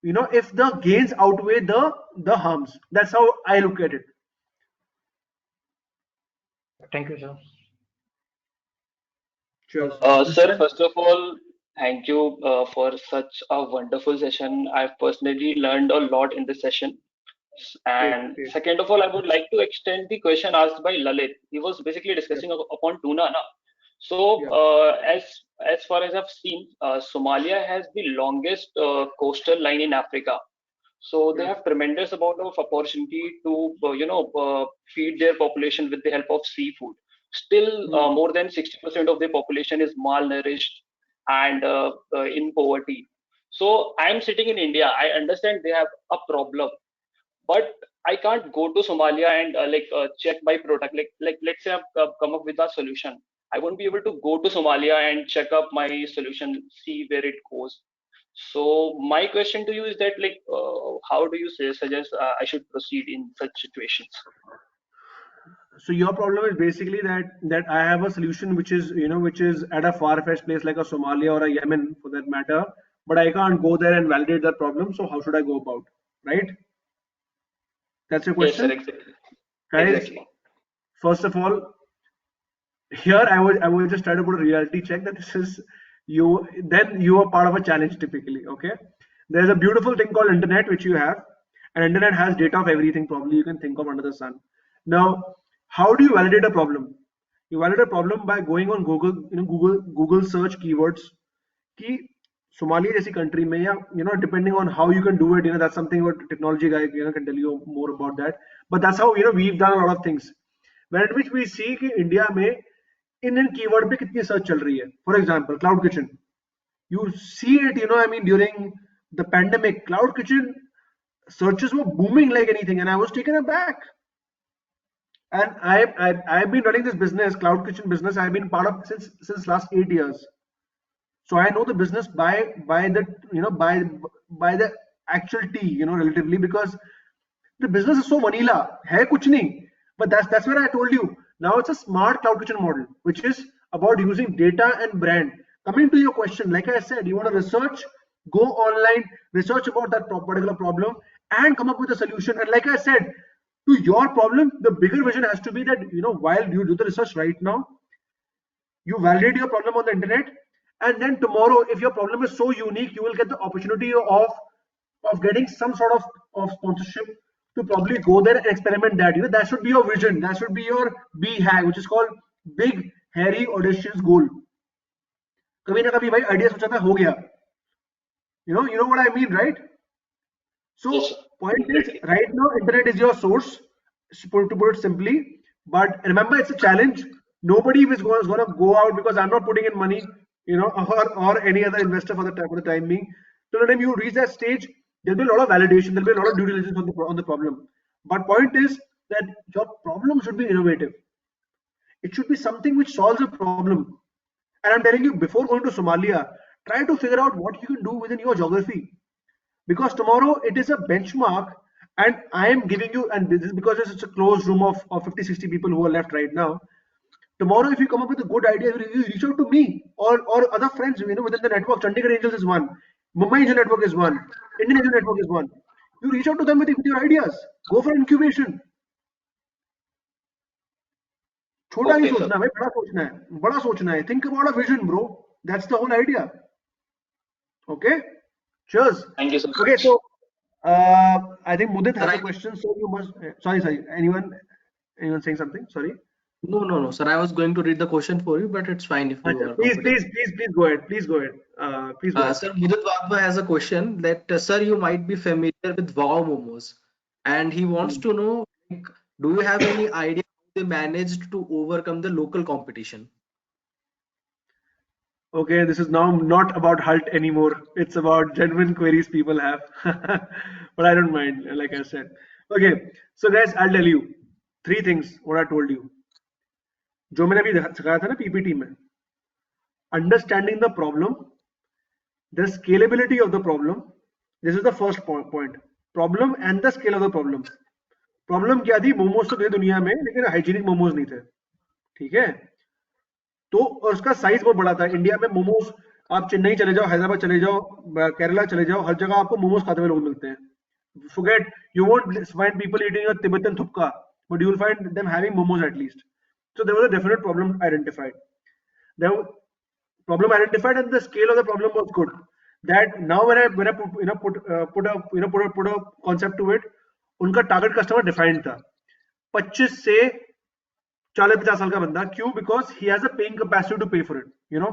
if the gains outweigh the harms. That's how I look at it. Thank you, sir. Sure. Sir, first of all, thank you for such a wonderful session. I've personally learned a lot in this session. And Great. second of all, I would like to extend the question asked by Lalit. He was basically discussing upon tuna. Na? So, as far as I've seen, Somalia has the longest coastal line in Africa. So they have tremendous amount of opportunity to feed their population with the help of seafood. Still, more than 60% of the population is malnourished and in poverty. So I'm sitting in India. I understand they have a problem, but I can't go to Somalia and check my product. Like let's say I've come up with a solution. I won't be able to go to Somalia and check up my solution, see where it goes. So my question to you is that how do you suggest I should proceed in such situations? So your problem is basically that I have a solution which is at a far-fetched place like a Somalia or a Yemen for that matter, but I can't go there and validate that problem. So how should I go about, right? That's your question? Yes, sir, exactly. Guys, Exactly. first of all, here I would just try to put a reality check that this is you. Then you are part of a challenge typically. Okay, there's a beautiful thing called internet which you have, and internet has data of everything probably you can think of under the sun. Now, how do you validate a problem? You validate a problem by going on Google, Google search keywords. कि Somalia जैसी country में या depending on how you can do it, that's something what technology guy can tell you more about that. But that's how we've done a lot of things. Where which we see कि India में Indian keyword पे कितनी search चल रही है. For example, cloud kitchen. You see it, during the pandemic, cloud kitchen searches were booming like anything, and I was taken aback. And I've been running this business, cloud kitchen business. I've been part of since last 8 years. So I know the business by the actual tea, relatively, because the business is so vanilla. Hai kuch nahi. But that's where I told you. Now it's a smart cloud kitchen model, which is about using data and brand. Coming to your question, like I said, you want to research, go online, research about that particular problem, and come up with a solution. And like I said, to your problem, the bigger vision has to be that while you do the research right now, you validate your problem on the internet, and then tomorrow, if your problem is so unique, you will get the opportunity of getting some sort of sponsorship to probably go there and experiment that. That should be your vision. That should be your BHAG, which is called big, hairy, audacious goal. कभी ना कभी भाई idea सोचा था हो गया. You know what I mean, right? So Yes, point is, right now internet is your source, to put it simply. But remember, it's a challenge. Nobody is going to go out, because I'm not putting in money, or any other investor for the time being. Till the time you reach that stage, there'll be a lot of validation, there'll be a lot of due diligence on the problem. But point is that your problem should be innovative. It should be something which solves a problem. And I'm telling you, before going to Somalia, try to figure out what you can do within your geography. Because tomorrow it is a benchmark, and I am giving you, and this is because it's a closed room of 50-60 people who are left right now. Tomorrow, if you come up with a good idea, you reach out to me or other friends within the network. Chandigarh Angels is one, Mumbai Angel Network is one, Indian Angel Network is one. You reach out to them with your ideas. Go for incubation. छोटा नहीं Okay, sir. सोचना भाई, बड़ा सोचना है. Think about a vision, bro. That's the whole idea. Okay. Cheers. Thank you so much. Okay, so I think Mudit has a question. So you must. Sorry. Anyone saying something? Sorry. No, sir. I was going to read the question for you, but it's fine if you are Please comfortable. go ahead. Please go ahead. Please go ahead. Sir, Mudit Wadhwa has a question that, sir, you might be familiar with Wow Momos, and he wants to know, do you have any idea how they managed to overcome the local competition? Okay, this is now not about Halt anymore. It's about genuine queries people have. But I don't mind, like I said. Okay, so guys, I'll tell you three things what I told you. जो मैंने अभी सिखाया था ना PPT में, understanding the problem, the scalability of the problem. This is the first point. Problem and the scale of the problem. Problem क्या थी? मोमोज तो थे दुनिया में, लेकिन हाइजीनिक मोमोज नहीं थे, ठीक है? तो और उसका साइज बहुत बड़ा था। इंडिया में मोमोज, आप चेन्नई चले जाओ, हैदराबाद चले जाओ, केरला चले जाओ, हर जगह आपको मोमोज खाते हुए लोग मिलते हैं. Forget, you won't find people eating a Tibetan thupka, but you will find them having momos at least. So there was a definite problem identified. The problem identified, and the scale of the problem was good. That now when I put a concept to it, उनका target customer defined था 25 से 40-50 साल का बंदा. क्यों? Because he has a paying capacity to pay for it. You know,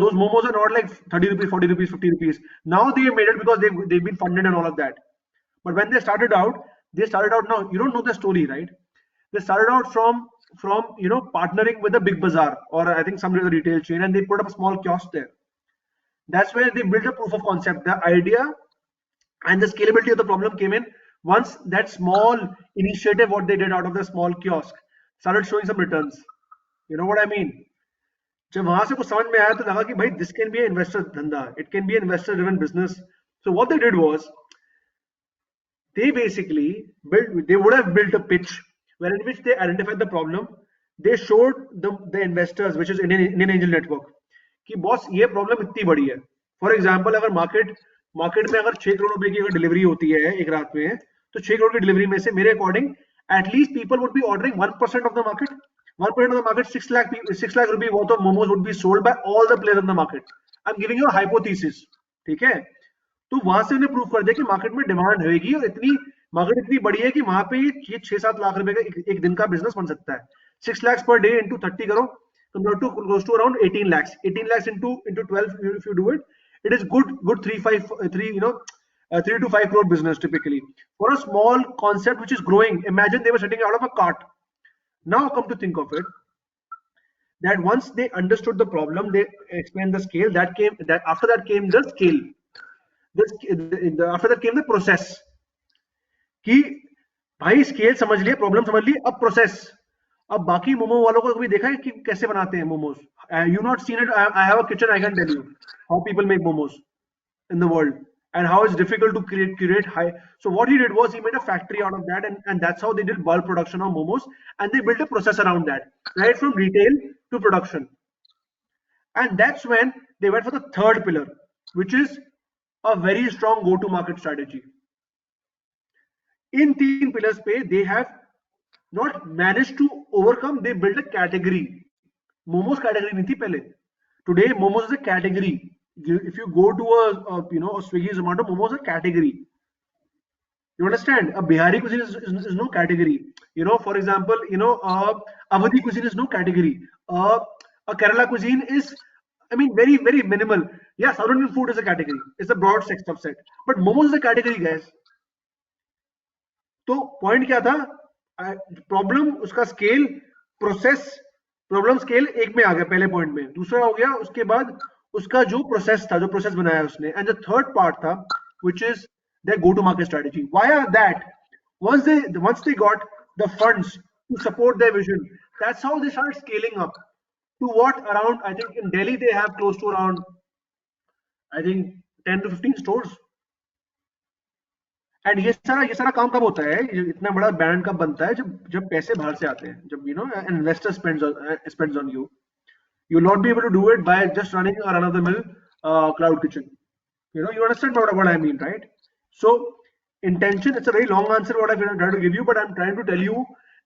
those momos are not like 30 rupees, 40 rupees, 50 rupees. Now they made it because they've been funded and all of that. But when they started out now, you don't know the story, right? They started out from partnering with a big bazaar, or I think some other retail chain, and they put up a small kiosk there. That's where they built a proof of concept. The idea and the scalability of the problem came in once that small initiative, what they did out of the small kiosk, started showing some returns. You know what I mean? जब वहां से कुछ समझ में आया तो लगा कि भाई this can be an investor धंधा, it can be an investor driven business. So what they did was, they basically they would have built a pitch where in which they identified the problem. They showed the investors, which is Indian Angel Network, कि boss ये problem इतनी बड़ी है. For example, अगर market में अगर 6 करोड़ रुपए की अगर डिलीवरी होती है एक रात में, तो 6 करोड़ की डिलीवरी में से मेरे according at least people would be ordering 1% of the market. 1% of the market, 6 lakh rupee worth of momos would be sold by all the players in the market. I'm giving you a hypothesis, ठीक है? तो वहां से उन्हें prove कर दिया कि market में डिमांड होगी और मार्केट इतनी बड़ी है कि वहां पे ये 6-7 लाख रुपए का एक दिन का बिजनेस बन सकता है. 6 lakhs per day into 30 करो, compared to close to around 18 lakhs. 18 lakhs into 12, if you do it, it is good 3 to 5 crore business typically for a small concept which is growing. Imagine they were sitting out of a cart. Now come to think of it, that once they understood the problem, they explained the scale. After that came the scale. After that came the process. कि भाई scale समझ लिए, problem समझ लिए, अब process. अब बाकी मोमो वालों को कभी देखा है कि कैसे बनाते हैं momos? You not seen it. I have a kitchen, I can tell you how people make momos in the world and how it's difficult to curate high. So what he did was he made a factory out of that, and that's how they did bulk production of momos, and they built a process around that, right from retail to production. And that's when they went for the third pillar, which is a very strong go-to-market strategy. In 3 pillars pe they have not managed to overcome. They built a category. Momos category nahi thi pehle. Today momos is a category. If you go to a Swiggy, Zomato, momos is a category. You understand? A Bihari cuisine is no category. For example, Awadhi cuisine is no category. A Kerala cuisine is, very, very minimal. Yeah, South Indian food is a category. It's a broad subset. But momos is a category, guys. तो point क्या था? Problem, उसका scale, process. Problem scale एक में आ गया पहले point में. दूसरा हो गया उसके बाद उसका जो प्रोसेस था, जो प्रोसेस बनाया उसने. एंड द थर्ड पार्ट था, which is their go-to-market strategy. Why are that? Once they got the funds to support their vision, that's how they started scaling up to what around, I think in Delhi they have close to around, I think 10 to 15 stores. And ये सारा काम कब होता है? इतना बड़ा brand कब बनता है? जब पैसे बाहर से आते हैं, जब investor spends on you. You will not be able to do it by just running a run-of-the-mill cloud kitchen. You understand what I mean, right? So intention, it's a very long answer what I'm trying to give you, but I'm trying to tell you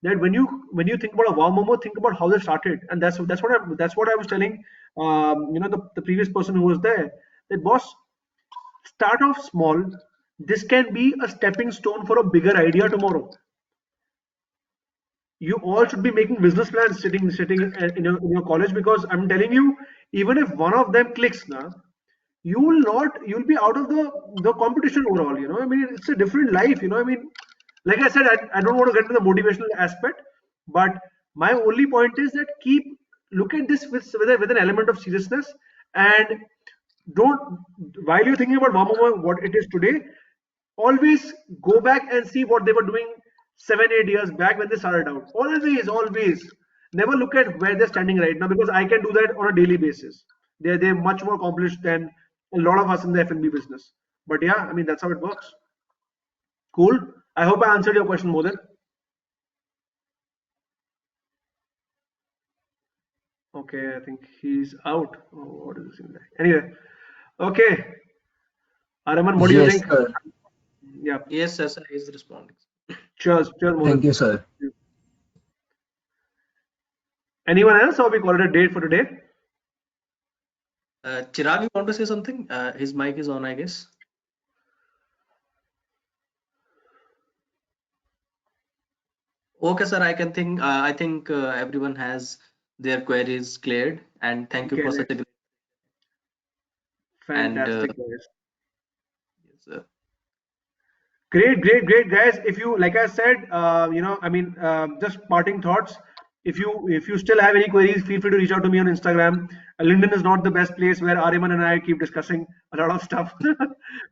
that when you think about a wow momo, think about how they started. And that's what I was telling the previous person who was there, that boss, start off small. This can be a stepping stone for a bigger idea tomorrow. You all should be making business plans sitting in your college, because I'm telling you, even if one of them clicks, you'll be out of the competition overall. It's a different life. Like I said, I don't want to get into the motivational aspect, but my only point is that look at this with an element of seriousness, And don't, while you're thinking about Mamamoo, what it is today, always go back and see what they were doing 7-8 years back when they started out. Always never look at where they're standing right now, because I can do that on a daily basis. They're much more accomplished than a lot of us in the F&B business. But yeah, I mean, that's how it works. Cool. I hope I answered your question, Modan. Okay, I think he's out. Oh, what is this thing like? Anyway, okay. Araman, what do you Yes, think? sir. Yeah. Yes, sir, he's responding. Cheers, Modan. Thank you, sir. Anyone else, or we call it a date for today? Chirag, you want to say something? His mic is on, I guess. Okay, sir. I think everyone has their queries cleared, and thank you for Correct. such a great. Fantastic, guys. Yes, sir. Great, guys. If you, like I said, just parting thoughts. If you still have any queries, feel free to reach out to me on Instagram. LinkedIn is not the best place where Ariman and I keep discussing a lot of stuff.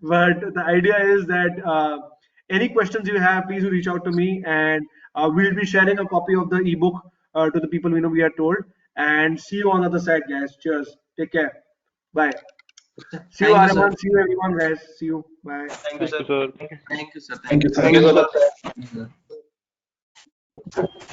But the idea is that any questions you have, please do reach out to me, and we'll be sharing a copy of the ebook to the people we are told. And see you on the other side, guys. Cheers. Take care. Bye. See you, Thank you, sir. Ariman. See you, everyone, guys. See you. Bye. Thank you, sir. So Thank you, sir. Thank you, sir. Thank you, sir. Thank you, sir.